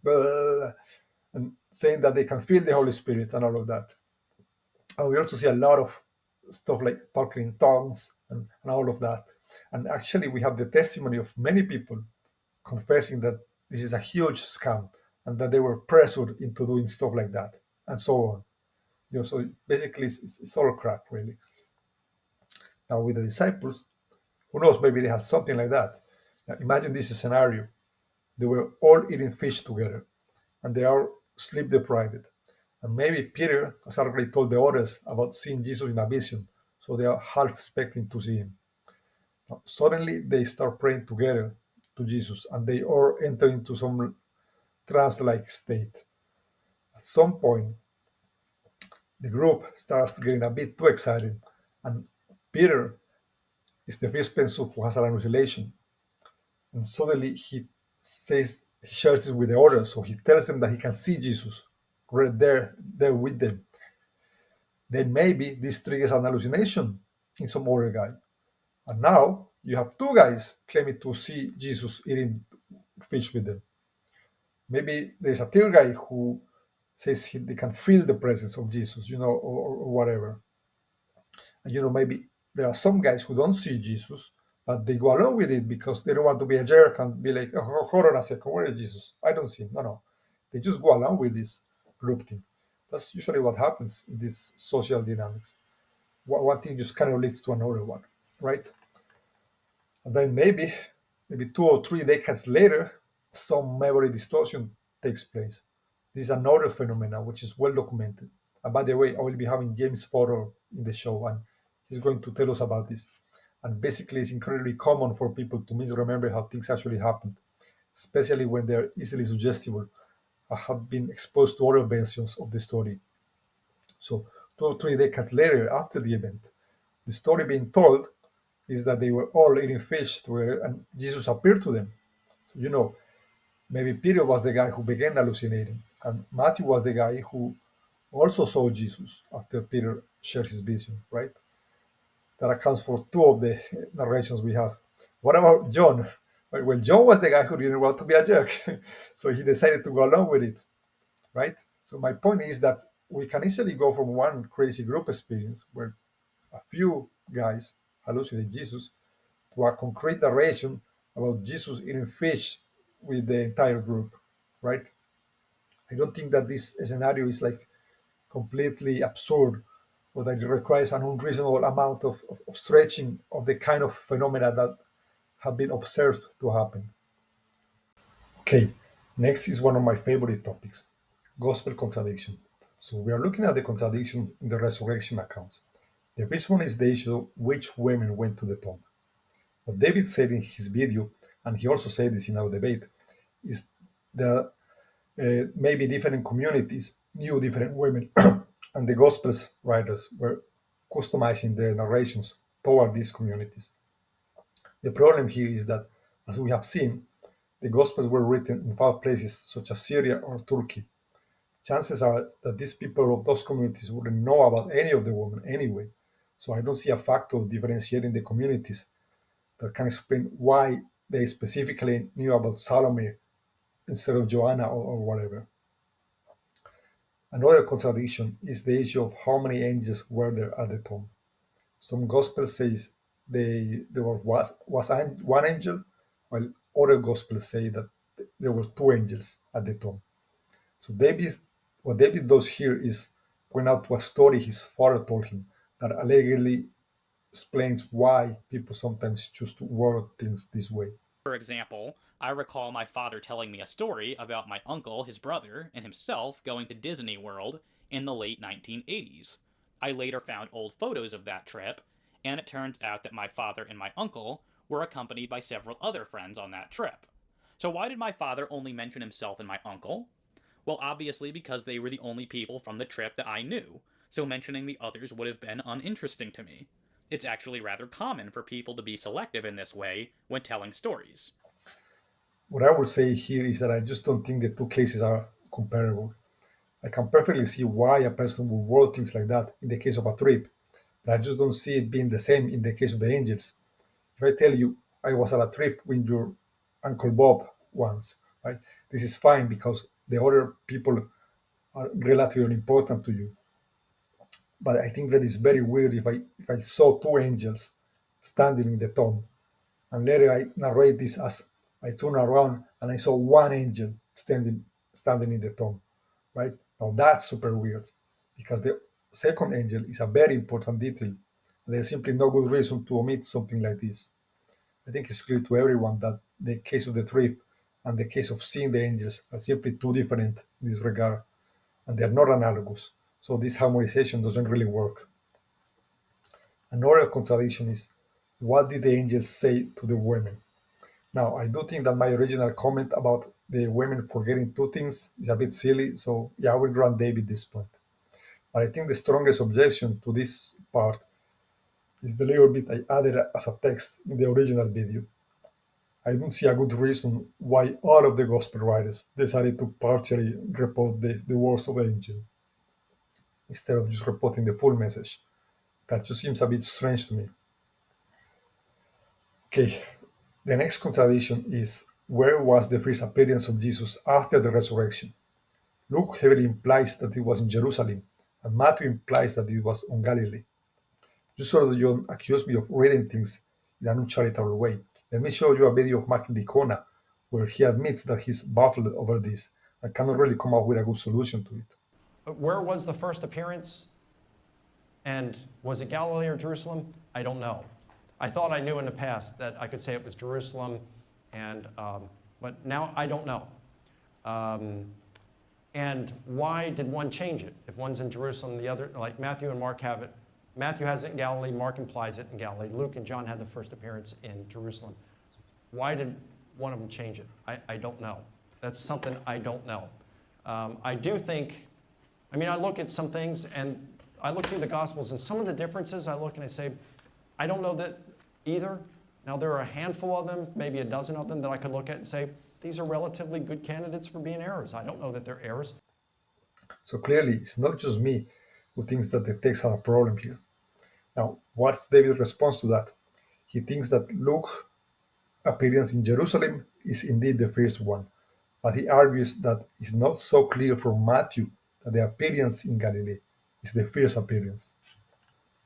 and saying that they can feel the Holy Spirit and all of that. And we also see a lot of stuff like talking in tongues and all of that. And actually, we have the testimony of many people confessing that this is a huge scam and that they were pressured into doing stuff like that and so on. So basically, it's all crap, really. Now, with the disciples, who knows, maybe they had something like that. Now, imagine this scenario. They were all eating fish together and they are sleep deprived. And maybe Peter has already told the others about seeing Jesus in a vision, so they are half expecting to see him. Now, suddenly, they start praying together to Jesus and they all enter into some trance like state. At some point, the group starts getting a bit too excited, and Peter is the first person who has an hallucination. And suddenly he shares this with the others, so he tells them that he can see Jesus right there with them. Then maybe this triggers an hallucination in some other guy. And now you have 2 guys claiming to see Jesus eating fish with them. Maybe there's a third guy who says they can feel the presence of Jesus, or whatever. And maybe there are some guys who don't see Jesus, but they go along with it because they don't want to be a jerk and be like, oh, hold on a second, where is Jesus? I don't see him. No. They just go along with this group thing. That's usually what happens in these social dynamics. One thing just kind of leads to another one, right? And then maybe 2 or 3 decades later, some memory distortion takes place. This is another phenomenon which is well documented. And by the way, I will be having James Fodor in the show, and he's going to tell us about this. And basically, it's incredibly common for people to misremember how things actually happened, especially when they're easily suggestible or have been exposed to other versions of the story. So, 2 or 3 decades later, after the event, the story being told is that they were all eating fish together and Jesus appeared to them. So, maybe Peter was the guy who began hallucinating, and Matthew was the guy who also saw Jesus after Peter shared his vision, right? That accounts for 2 of the narrations we have. What about John? Well, John was the guy who didn't want to be a jerk, so he decided to go along with it, right? So my point is that we can easily go from one crazy group experience where a few guys hallucinate Jesus to a concrete narration about Jesus eating fish with the entire group, right? I don't think that this scenario is like completely absurd or that it requires an unreasonable amount of stretching of the kind of phenomena that have been observed to happen. Okay, next is one of my favorite topics, gospel contradiction. So we are looking at the contradiction in the resurrection accounts. The first one is the issue of which women went to the tomb. What David said in his video, and he also said this in our debate, is that maybe different communities knew different women, and the Gospels writers were customizing their narrations toward these communities. The problem here is that, as we have seen, the Gospels were written in far places such as Syria or Turkey. Chances are that these people of those communities wouldn't know about any of the women anyway. So I don't see a factor of differentiating the communities that can explain why they specifically knew about Salome instead of Joanna or whatever. Another contradiction is the issue of how many angels were there at the tomb. Some gospels says there was one angel, while other gospels say that there were two angels at the tomb. So what David does here is point out to a story his father told him that allegedly explains why people sometimes choose to word things this way. For example, I recall my father telling me a story about my uncle, his brother, and himself going to Disney World in the late 1980s. I later found old photos of that trip, and it turns out that my father and my uncle were accompanied by several other friends on that trip. So why did my father only mention himself and my uncle? Well, obviously because they were the only people from the trip that I knew, so mentioning the others would have been uninteresting to me. It's actually rather common for people to be selective in this way when telling stories. What I would say here is that I just don't think the two cases are comparable. I can perfectly see why a person would word things like that in the case of a trip, but I just don't see it being the same in the case of the angels. If I tell you I was at a trip with your Uncle Bob once, right? This is fine because the other people are relatively important to you. But I think that is very weird if I saw two angels standing in the tomb, and later I narrate this as I turned around and I saw one angel standing in the tomb, right? Now that's super weird because the second angel is a very important detail. And there's simply no good reason to omit something like this. I think it's clear to everyone that the case of the trip and the case of seeing the angels are simply too different in this regard, and they're not analogous. So this harmonization doesn't really work. Another contradiction is what did the angels say to the women? Now, I do think that my original comment about the women forgetting two things is a bit silly, so yeah, I will grant David this point. But I think the strongest objection to this part is the little bit I added as a text in the original video. I don't see a good reason why all of the gospel writers decided to partially report the words of the angel instead of just reporting the full message. That just seems a bit strange to me. Okay, the next contradiction is where was the first appearance of Jesus after the resurrection? Luke heavily implies that it was in Jerusalem, and Matthew implies that it was on Galilee. Just so that you don't accuse me of reading things in an uncharitable way, let me show you a video of Mark Licona where he admits that he's baffled over this and cannot really come up with a good solution to it. Where was the first appearance? And was it Galilee or Jerusalem? I don't know. I thought I knew in the past that I could say it was Jerusalem, but now I don't know. And why did one change it? If one's in Jerusalem, the other, like Matthew and Mark have it. Matthew has it in Galilee, Mark implies it in Galilee. Luke and John had the first appearance in Jerusalem. Why did one of them change it? I don't know. That's something I don't know. I do think, I look at some things and I look through the Gospels and some of the differences I look and I say, I don't know that either. Now there are a handful of them, maybe a dozen of them that I could look at and say, these are relatively good candidates for being errors. I don't know that they're errors. So clearly, it's not just me who thinks that the texts are a problem here. Now, what's David's response to that? He thinks that Luke's appearance in Jerusalem is indeed the first one, but he argues that it's not so clear from Matthew that the appearance in Galilee is the first appearance.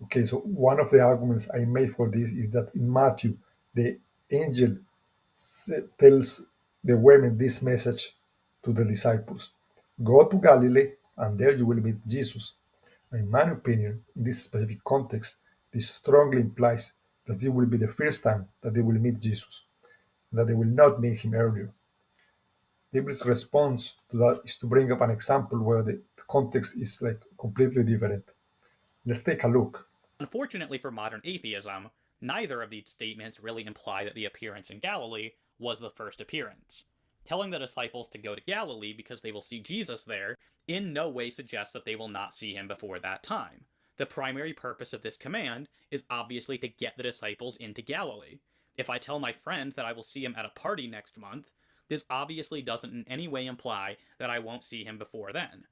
Okay, so one of the arguments I made for this is that in Matthew, the angel tells the women this message to the disciples: Go to Galilee, and there you will meet Jesus. In my opinion, in this specific context, this strongly implies that this will be the first time that they will meet Jesus, and that they will not meet him earlier. David's response to that is to bring up an example where the context is like completely different. Let's take a look. Unfortunately for modern atheism, neither of these statements really imply that the appearance in Galilee was the first appearance. Telling the disciples to go to Galilee because they will see Jesus there in no way suggests that they will not see him before that time. The primary purpose of this command is obviously to get the disciples into Galilee. If I tell my friend that I will see him at a party next month, this obviously doesn't in any way imply that I won't see him before then.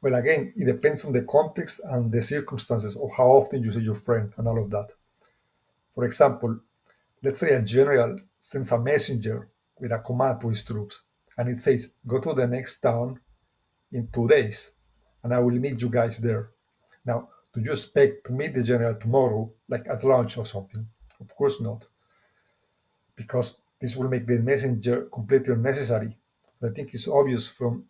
Well, again, it depends on the context and the circumstances of how often you see your friend and all of that. For example, let's say a general sends a messenger with a command to his troops, and it says, Go to the next town in 2 days. and I will meet you guys there. Now, do you expect to meet the general tomorrow, like at lunch or something? Of course not, because this will make the messenger completely unnecessary. I think it's obvious from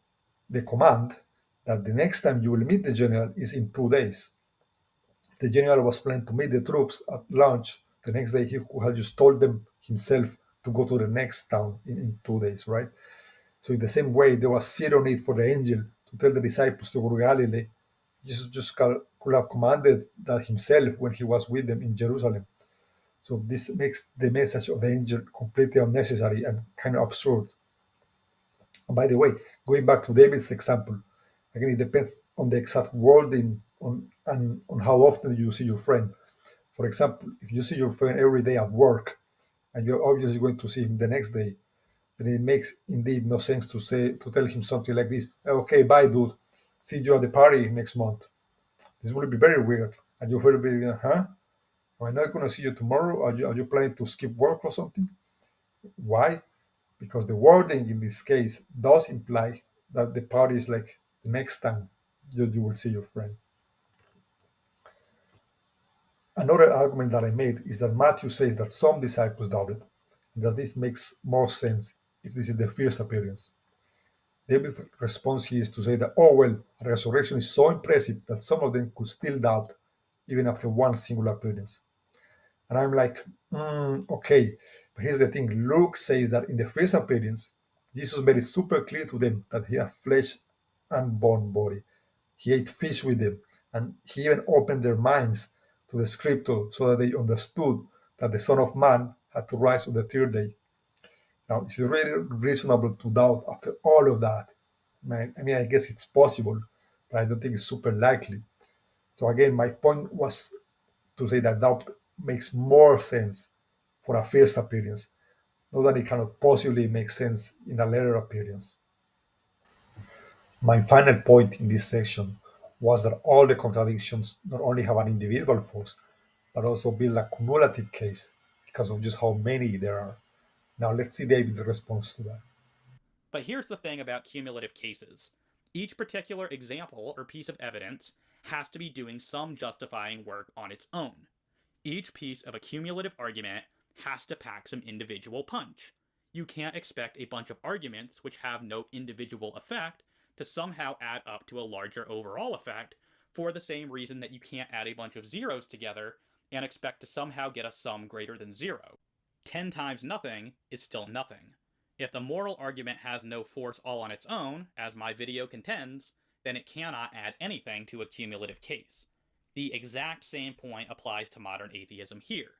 the command that the next time you will meet the general is in 2 days. The general was planning to meet the troops at lunch the next day. He could have just told them himself to go to the next town in 2 days, right? So in the same way, there was zero need for the angel to tell the disciples to go to Galilee. Jesus just could have commanded that himself when he was with them in Jerusalem. So this makes the message of the angel completely unnecessary and kind of absurd. And by the way, going back to David's example, again, it depends on the exact wording on how often you see your friend. For example, if you see your friend every day at work and you're obviously going to see him the next day, then it makes indeed no sense to tell him something like this. Okay, bye, dude. See you at the party next month. This will be very weird. And you will be, huh? Am I not going to see you tomorrow? Are you planning to skip work or something? Why? Because the wording in this case does imply that the party is like the next time you will see your friend. Another argument that I made is that Matthew says that some disciples doubted, and that this makes more sense if this is the first appearance. David's response here is to say that, oh, well, a resurrection is so impressive that some of them could still doubt even after one single appearance. And I'm like, okay, but here's the thing. Luke says that in the first appearance, Jesus made it super clear to them that he had flesh and bone body. He ate fish with them, and he even opened their minds to the scripture so that they understood that the Son of Man had to rise on the third day. Now, is it really reasonable to doubt after all of that? I mean, I guess it's possible, but I don't think it's super likely. So again, my point was to say that doubt makes more sense for a first appearance, not that it cannot possibly make sense in a later appearance. My final point in this section was that all the contradictions not only have an individual force, but also build a cumulative case because of just how many there are. Now let's see David's response to that. But here's the thing about cumulative cases. Each particular example or piece of evidence has to be doing some justifying work on its own. Each piece of a cumulative argument has to pack some individual punch. You can't expect a bunch of arguments which have no individual effect to somehow add up to a larger overall effect for the same reason that you can't add a bunch of zeros together and expect to somehow get a sum greater than 0. 10 times nothing is still nothing. If the moral argument has no force all on its own, as my video contends, then it cannot add anything to a cumulative case. The exact same point applies to modern atheism here.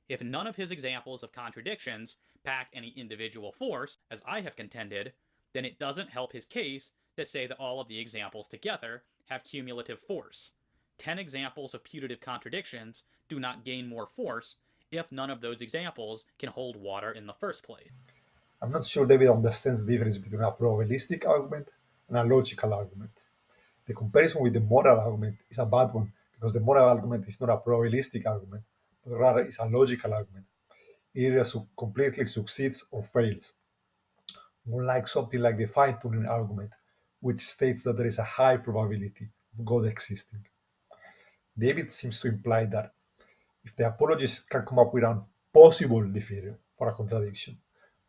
If none of his examples of contradictions pack any individual force, as I have contended, then it doesn't help his case to say that all of the examples together have cumulative force. 10 examples of putative contradictions do not gain more force if none of those examples can hold water in the first place. I'm not sure David understands the difference between a probabilistic argument and a logical argument. The comparison with the moral argument is a bad one because the moral argument is not a probabilistic argument, but rather is a logical argument. It either completely succeeds or fails, unlike something like the fine-tuning argument, which states that there is a high probability of God existing. David seems to imply that if the apologist can come up with a possible defeater for a contradiction,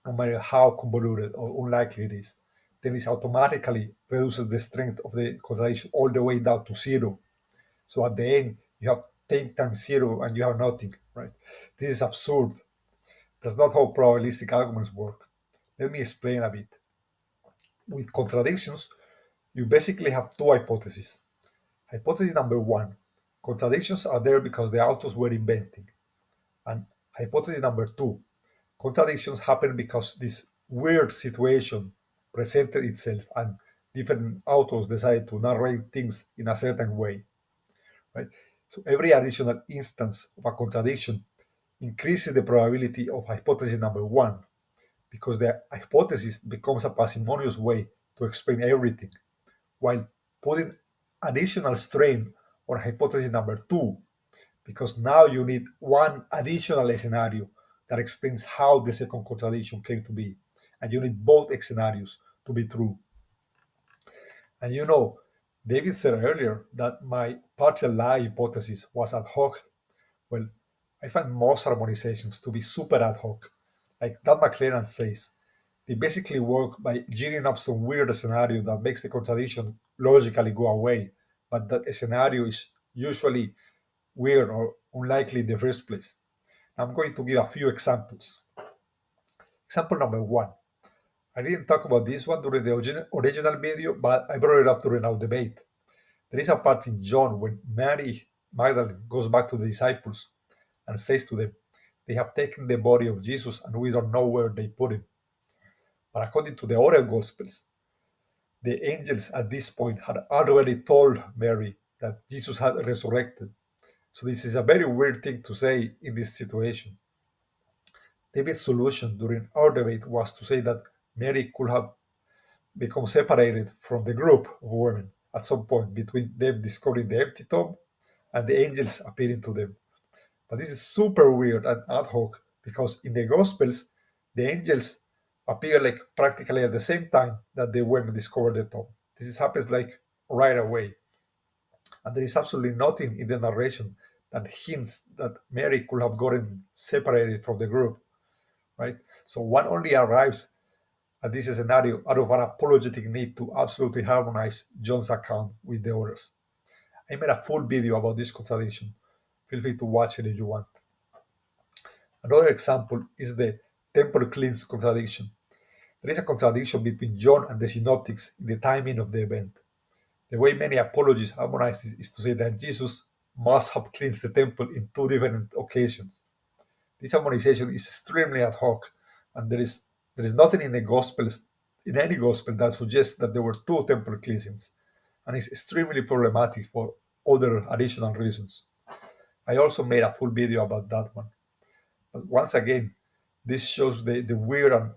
no matter how convoluted or unlikely it is, then this automatically reduces the strength of the contradiction all the way down to 0. So at the end, you have 10 times 0 and you have nothing, right? This is absurd. That's not how probabilistic arguments work. Let me explain a bit. With contradictions, you basically have two hypotheses. Hypothesis number one, contradictions are there because the authors were inventing. And hypothesis number two, contradictions happen because this weird situation presented itself and different authors decided to narrate things in a certain way, right? So every additional instance of a contradiction increases the probability of hypothesis number one because the hypothesis becomes a parsimonious way to explain everything, while putting additional strain on hypothesis number two because now you need one additional scenario that explains how the second contradiction came to be. And you need both scenarios to be true. And David said earlier that my partial lie hypothesis was ad hoc. Well, I find most harmonizations to be super ad hoc. Like Dan McLaren says, they basically work by gearing up some weird scenario that makes the contradiction logically go away, but that scenario is usually weird or unlikely in the first place. I'm going to give a few examples. Example number one. I didn't talk about this one during the original video, but I brought it up during our debate. There is a part in John when Mary Magdalene goes back to the disciples and says to them, "They have taken the body of Jesus and we don't know where they put him." But according to the other Gospels, the angels at this point had already told Mary that Jesus had resurrected. So this is a very weird thing to say in this situation. David's solution during our debate was to say that Mary could have become separated from the group of women at some point between them discovering the empty tomb and the angels appearing to them. But this is super weird and ad hoc because in the Gospels, the angels appear like practically at the same time that the women discover the tomb. Happens like right away. And there is absolutely nothing in the narration that hints that Mary could have gotten separated from the group, right? So one only arrives at this scenario out of an apologetic need to absolutely harmonize John's account with the others. I made a full video about this contradiction. Feel free to watch it if you want. Another example is the temple cleanse contradiction. There is a contradiction between John and the synoptics in the timing of the event. The way many apologists harmonize this is to say that Jesus must have cleansed the temple in two different occasions. This harmonization is extremely ad hoc, and there is nothing in the Gospels, in any Gospel, that suggests that there were two temple cleansings, and it's extremely problematic for other additional reasons. I also made a full video about that one. But once again, this shows the weird and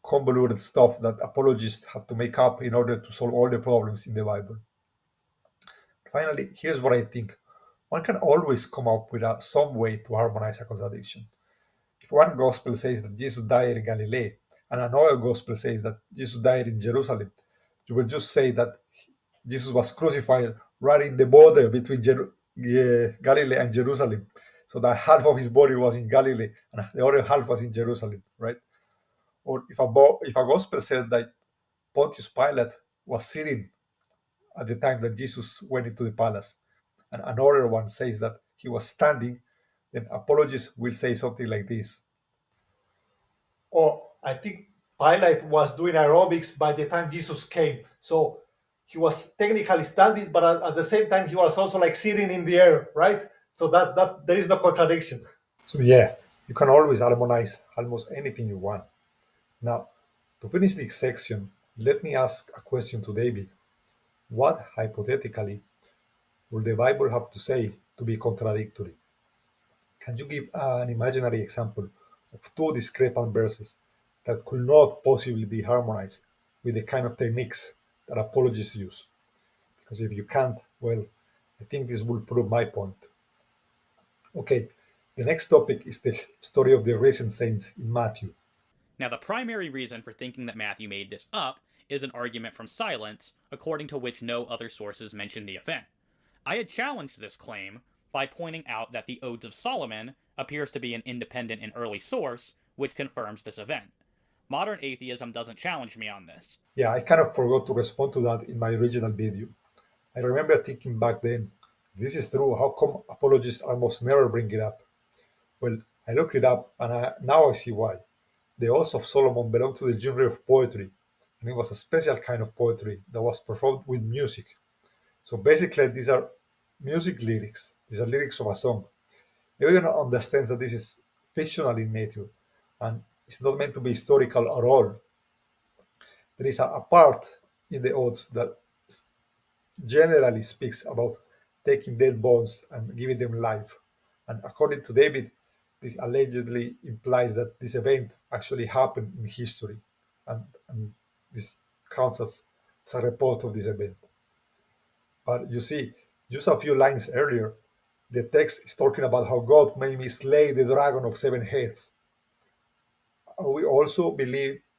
convoluted stuff that apologists have to make up in order to solve all the problems in the Bible. Finally, here's what I think. One can always come up with some way to harmonize a contradiction. If one gospel says that Jesus died in Galilee and another gospel says that Jesus died in Jerusalem, you will just say that Jesus was crucified right in the border between Galilee and Jerusalem. So that half of his body was in Galilee and the other half was in Jerusalem, right? Or if a gospel says that Pontius Pilate was sitting at the time that Jesus went into the palace, and another one says that he was standing, then apologists will say something like this. Or I think Pilate was doing aerobics by the time Jesus came. So he was technically standing, but at the same time, he was also like sitting in the air, right? So that there is no contradiction. So yeah, you can always harmonize almost anything you want. Now, to finish this section, let me ask a question to David. What hypothetically would the Bible have to say to be contradictory? Can you give an imaginary example of two discrepant verses that could not possibly be harmonized with the kind of techniques that apologists use? Because if you can't, well, I think this will prove my point. Okay, the next topic is the story of the risen saints in Matthew. Now, the primary reason for thinking that Matthew made this up is an argument from silence, according to which no other sources mention the event. I had challenged this claim by pointing out that the Odes of Solomon appears to be an independent and early source, which confirms this event. Modern atheism doesn't challenge me on this. Yeah, I kind of forgot to respond to that in my original video. I remember thinking back then, this is true, how come apologists almost never bring it up? Well, I looked it up and now I see why. The Odes of Solomon belong to the genre of poetry, and it was a special kind of poetry that was performed with music. So basically, these are music lyrics. These are lyrics of a song. Everyone understands that this is fictional in nature, and it's not meant to be historical at all. There is a part in the odes that generally speaks about taking dead bones and giving them life. And according to David, this allegedly implies that this event actually happened in history, and this counts as a report of this event. But you see, just a few lines earlier, the text is talking about how God made me slay the dragon of seven heads. Are we also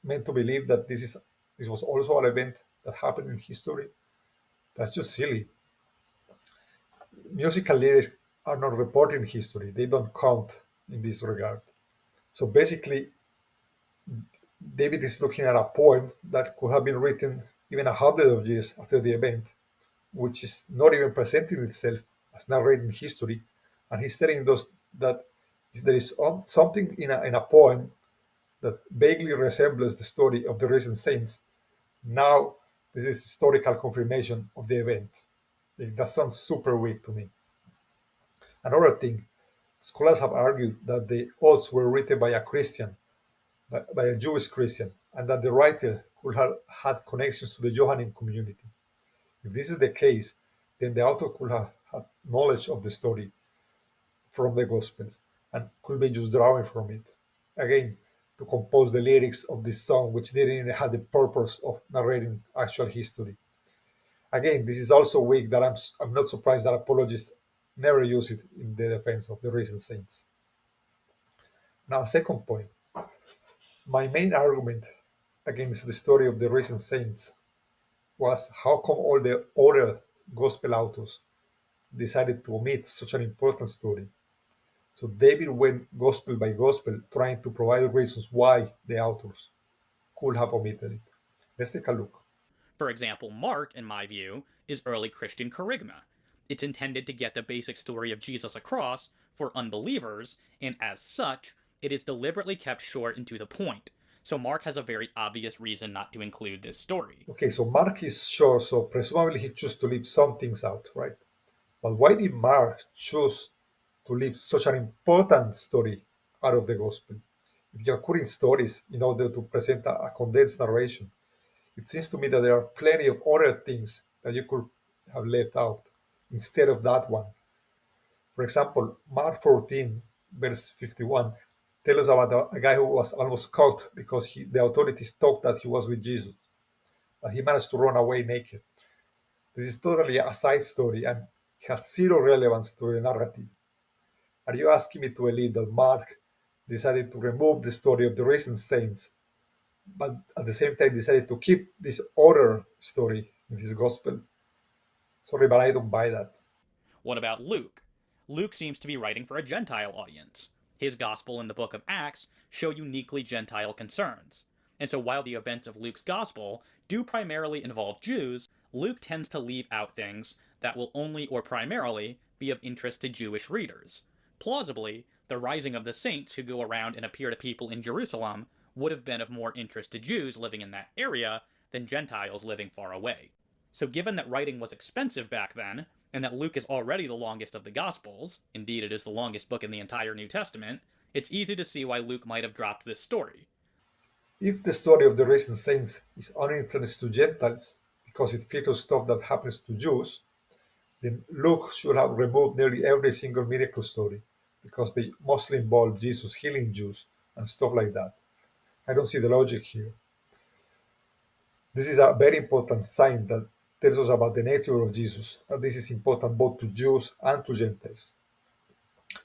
meant to believe that this was also an event that happened in history? That's just silly. Musical lyrics are not reported in history, they don't count in this regard. So basically, David is looking at a poem that could have been written even 100 years after the event, which is not even presenting itself as narrated in history. And he's telling us that if there is something in a poem that vaguely resembles the story of the recent saints, now this is historical confirmation of the event. That sounds super weak to me. Another thing, scholars have argued that the odes were written by a Christian, by a Jewish Christian, and that the writer could have had connections to the Johannine community. If this is the case, then the author could have had knowledge of the story from the Gospels and could be just drawing from it. Again, to compose the lyrics of this song, which didn't even have the purpose of narrating actual history. Again, this is also weak that I'm not surprised that apologists never use it in the defense of the recent saints. Now, second point, my main argument against the story of the recent saints was how come all the other gospel authors decided to omit such an important story. So David went gospel by gospel, trying to provide reasons why the authors could have omitted it. Let's take a look. For example, Mark, in my view, is early Christian charisma. It's intended to get the basic story of Jesus across for unbelievers, and as such, it is deliberately kept short and to the point. So Mark has a very obvious reason not to include this story. Okay, so Mark is short, so presumably he chose to leave some things out, right? But why did Mark choose to leave such an important story out of the gospel? If you're cutting stories in order to present a condensed narration, it seems to me that there are plenty of other things that you could have left out instead of that one. For example, Mark 14, verse 51, tells us about a guy who was almost caught because the authorities thought that he was with Jesus, but he managed to run away naked. This is totally a side story and has zero relevance to the narrative. Are you asking me to believe that Mark decided to remove the story of the recent saints, but at the same time decided to keep this other story in his gospel? Sorry, but I don't buy that. What about Luke? Luke seems to be writing for a Gentile audience. His gospel and the book of Acts show uniquely Gentile concerns. And so while the events of Luke's gospel do primarily involve Jews, Luke tends to leave out things that will only or primarily be of interest to Jewish readers. Plausibly, the rising of the saints who go around and appear to people in Jerusalem would have been of more interest to Jews living in that area than Gentiles living far away. So given that writing was expensive back then, and that Luke is already the longest of the Gospels, indeed it is the longest book in the entire New Testament, it's easy to see why Luke might have dropped this story. If the story of the recent saints is uninteresting to Gentiles because it features stuff that happens to Jews, then Luke should have removed nearly every single miracle story because they mostly involve Jesus healing Jews and stuff like that. I don't see the logic here. This is a very important sign that tells us about the nature of Jesus, and this is important both to Jews and to Gentiles.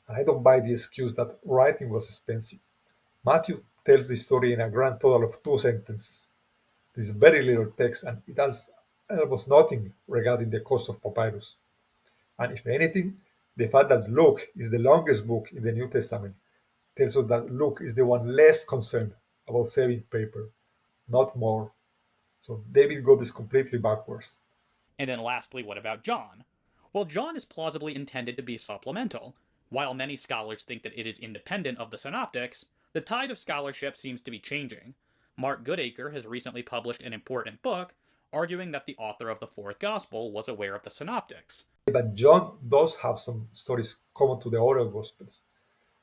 And I don't buy the excuse that writing was expensive. Matthew tells the story in a grand total of 2 sentences. This is very little text, and it has almost nothing regarding the cost of papyrus. And if anything, the fact that Luke is the longest book in the New Testament tells us that Luke is the one less concerned about saving paper, not more. So David got this completely backwards. And then lastly, what about John? Well, John is plausibly intended to be supplemental. While many scholars think that it is independent of the synoptics, the tide of scholarship seems to be changing. Mark Goodacre has recently published an important book arguing that the author of the fourth gospel was aware of the synoptics. But John does have some stories common to the other Gospels,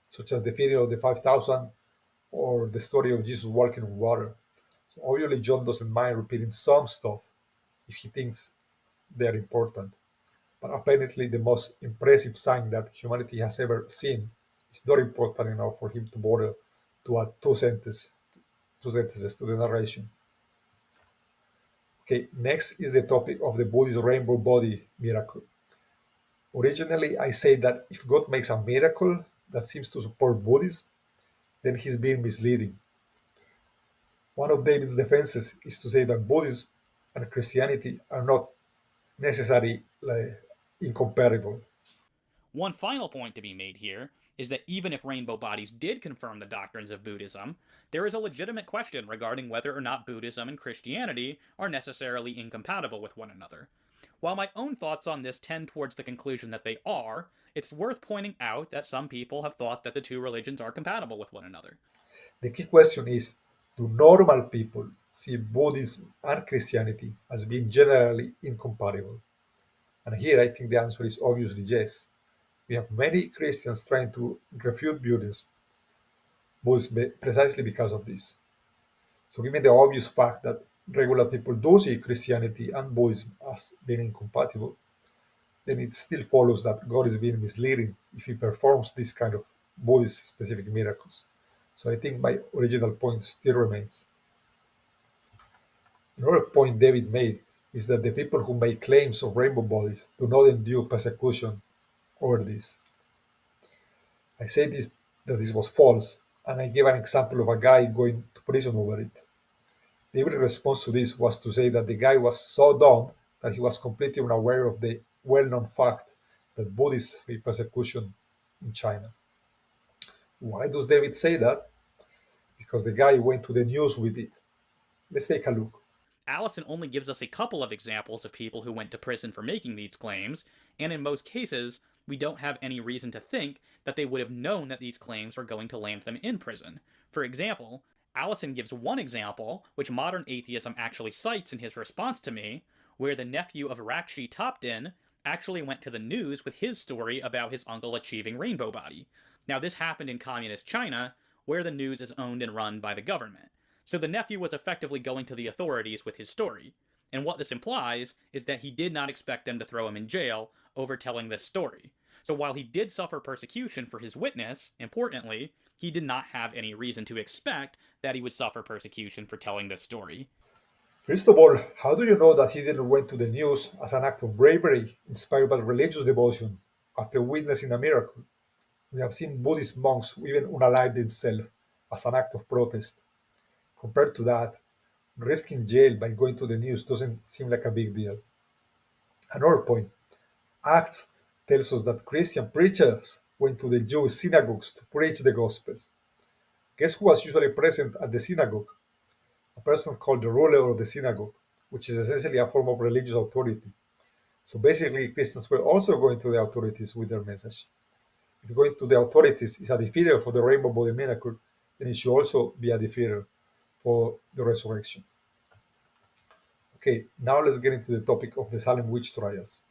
such as the feeding of the 5,000 or the story of Jesus walking on water. So obviously, John doesn't mind repeating some stuff if he thinks they're important. But apparently, the most impressive sign that humanity has ever seen is not important enough for him to bother to add two sentences to the narration. Okay, next is the topic of the Buddhist rainbow body miracle. Originally, I said that if God makes a miracle that seems to support Buddhism, then he's being misleading. One of David's defenses is to say that Buddhism and Christianity are not necessary, incomparable. One final point to be made here is that even if rainbow bodies did confirm the doctrines of Buddhism, there is a legitimate question regarding whether or not Buddhism and Christianity are necessarily incompatible with one another. While my own thoughts on this tend towards the conclusion that they are, it's worth pointing out that some people have thought that the two religions are compatible with one another. The key question is, do normal people see Buddhism and Christianity as being generally incompatible? And here I think the answer is obviously yes. We have many Christians trying to refute Buddhism precisely because of this. So, given the obvious fact that regular people do see Christianity and Buddhism as being incompatible, then it still follows that God is being misleading if he performs this kind of Buddhist specific miracles. So, I think my original point still remains. Another point David made is that the people who make claims of rainbow bodies do not endure persecution over this. I said that this was false, and I gave an example of a guy going to prison over it. David's response to this was to say that the guy was so dumb that he was completely unaware of the well-known fact that Buddhists face persecution in China. Why does David say that? Because the guy went to the news with it. Let's take a look. Allison only gives us a couple of examples of people who went to prison for making these claims, and in most cases, we don't have any reason to think that they would have known that these claims were going to land them in prison. For example, Allison gives one example, which modern atheism actually cites in his response to me, where the nephew of Rakshi Topden actually went to the news with his story about his uncle achieving rainbow body. Now, this happened in communist China, where the news is owned and run by the government. So the nephew was effectively going to the authorities with his story. And what this implies is that he did not expect them to throw him in jail over telling this story. So while he did suffer persecution for his witness, importantly, he did not have any reason to expect that he would suffer persecution for telling this story. First of all, how do you know that he didn't went to the news as an act of bravery inspired by religious devotion after witnessing a miracle? We have seen Buddhist monks who even unalive themselves as an act of protest. Compared to that, risking jail by going to the news doesn't seem like a big deal. Another point, Acts tells us that Christian preachers went to the Jewish synagogues to preach the Gospels. Guess who was usually present at the synagogue? A person called the ruler of the synagogue, which is essentially a form of religious authority. So basically, Christians were also going to the authorities with their message. If going to the authorities is a defeater for the rainbow body miracle, then it should also be a defeater for the resurrection. Okay, now let's get into the topic of the Salem witch trials.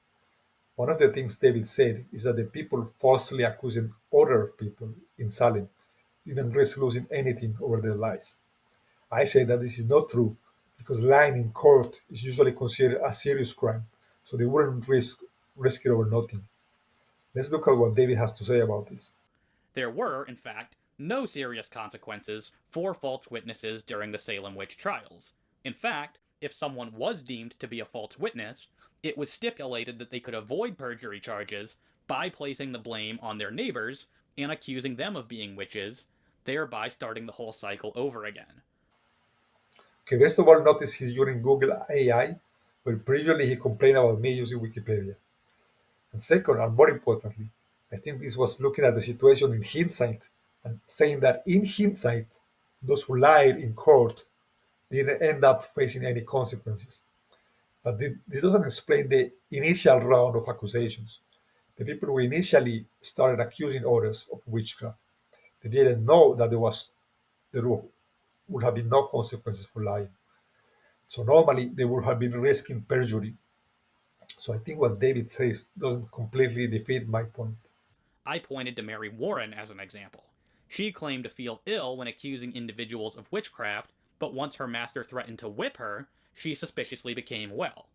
One of the things David said is that the people falsely accusing other people in Salem didn't risk losing anything over their lives. I say that this is not true because lying in court is usually considered a serious crime, so they wouldn't risk it over nothing. Let's look at what David has to say about this. There were, in fact, no serious consequences for false witnesses during the Salem witch trials. In fact, if someone was deemed to be a false witness, it was stipulated that they could avoid perjury charges by placing the blame on their neighbors and accusing them of being witches, thereby starting the whole cycle over again. Okay, first of all, notice he's using Google AI, where previously he complained about me using Wikipedia. And second, and more importantly, I think this was looking at the situation in hindsight and saying that in hindsight, those who lied in court didn't end up facing any consequences. But this doesn't explain the initial round of accusations. The people who initially started accusing others of witchcraft, they didn't know that there would have been no consequences for lying. So normally they would have been risking perjury. So I think what David says doesn't completely defeat my point. I pointed to Mary Warren as an example. She claimed to feel ill when accusing individuals of witchcraft, but once her master threatened to whip her, she suspiciously became well.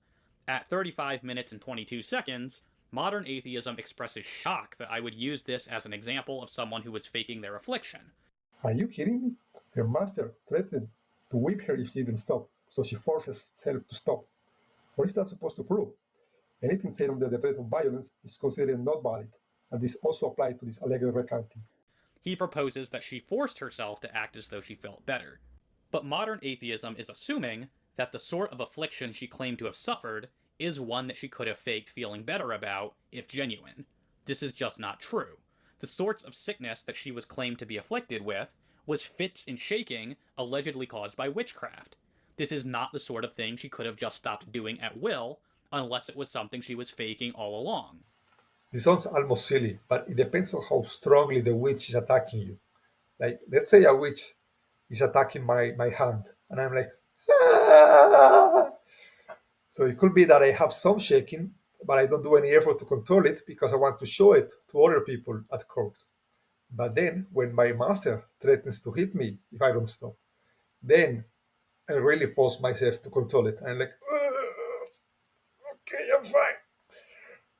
At 35 minutes and 22 seconds, modern atheism expresses shock that I would use this as an example of someone who was faking their affliction. Are you kidding me? Her master threatened to whip her if she didn't stop, so she forced herself to stop. What is that supposed to prove? Anything said under the threat of violence is considered not valid, and this also applies to this alleged recounting. He proposes that she forced herself to act as though she felt better. But modern atheism is assuming that the sort of affliction she claimed to have suffered is one that she could have faked feeling better about if genuine. This is just not true. The sorts of sickness that she was claimed to be afflicted with was fits and shaking allegedly caused by witchcraft. This is not the sort of thing she could have just stopped doing at will, unless it was something she was faking all along. This sounds almost silly, but it depends on how strongly the witch is attacking you. Like, let's say a witch is attacking my hand, and I'm like, "Ah!" So it could be that I have some shaking, but I don't do any effort to control it because I want to show it to other people at court. But then, when my master threatens to hit me if I don't stop, then I really force myself to control it. I'm like, "Ugh, okay, I'm fine,"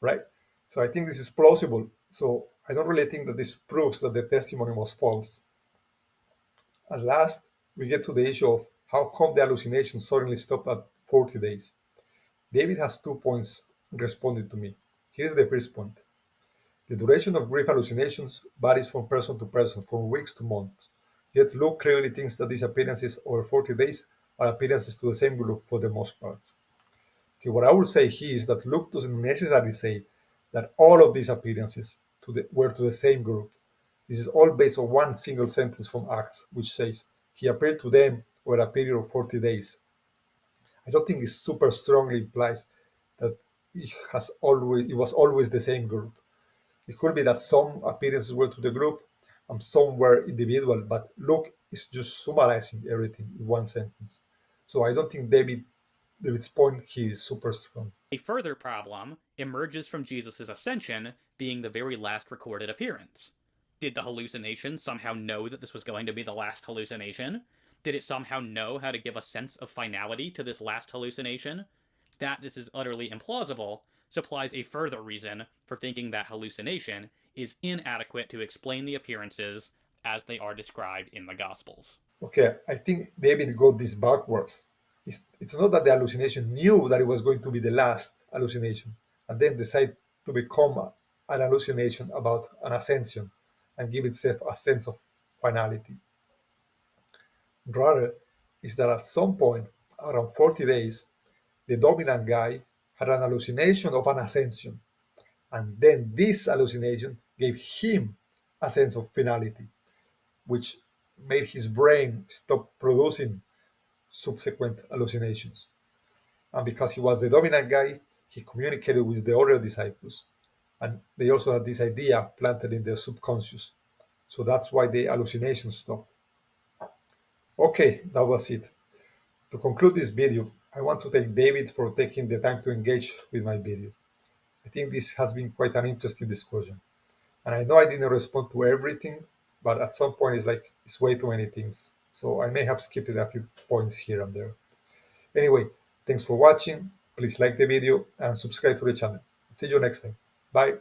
right? So I think this is plausible. So I don't really think that this proves that the testimony was false. At last, we get to the issue of how come the hallucination suddenly stopped at 40 days. David has 2 points responding to me. Here's the first point. The duration of brief hallucinations varies from person to person, from weeks to months. Yet Luke clearly thinks that these appearances over 40 days are appearances to the same group for the most part. Okay, what I would say here is that Luke doesn't necessarily say that all of these appearances were to the same group. This is all based on one single sentence from Acts, which says, "He appeared to them over a period of 40 days." I don't think it super strongly implies that it was always the same group. It could be that some appearances were to the group and some were individual, but Luke is just summarizing everything in one sentence. So I don't think David's point here is super strong. A further problem emerges from Jesus' ascension being the very last recorded appearance. Did the hallucination somehow know that this was going to be the last hallucination? Did it somehow know how to give a sense of finality to this last hallucination? That this is utterly implausible supplies a further reason for thinking that hallucination is inadequate to explain the appearances as they are described in the Gospels. Okay, I think David got this backwards. It's not that the hallucination knew that it was going to be the last hallucination and then decided to become an hallucination about an ascension and give itself a sense of finality. Rather, is that at some point, around 40 days, the dominant guy had an hallucination of an ascension, and then this hallucination gave him a sense of finality, which made his brain stop producing subsequent hallucinations. And because he was the dominant guy, he communicated with the other disciples. And they also had this idea planted in their subconscious. So that's why the hallucinations stopped. Okay, that was it. To conclude this video, I want to thank David for taking the time to engage with my video. I think this has been quite an interesting discussion. And I know I didn't respond to everything, but at some point it's way too many things. So I may have skipped a few points here and there. Anyway, thanks for watching. Please like the video and subscribe to the channel. See you next time. Bye.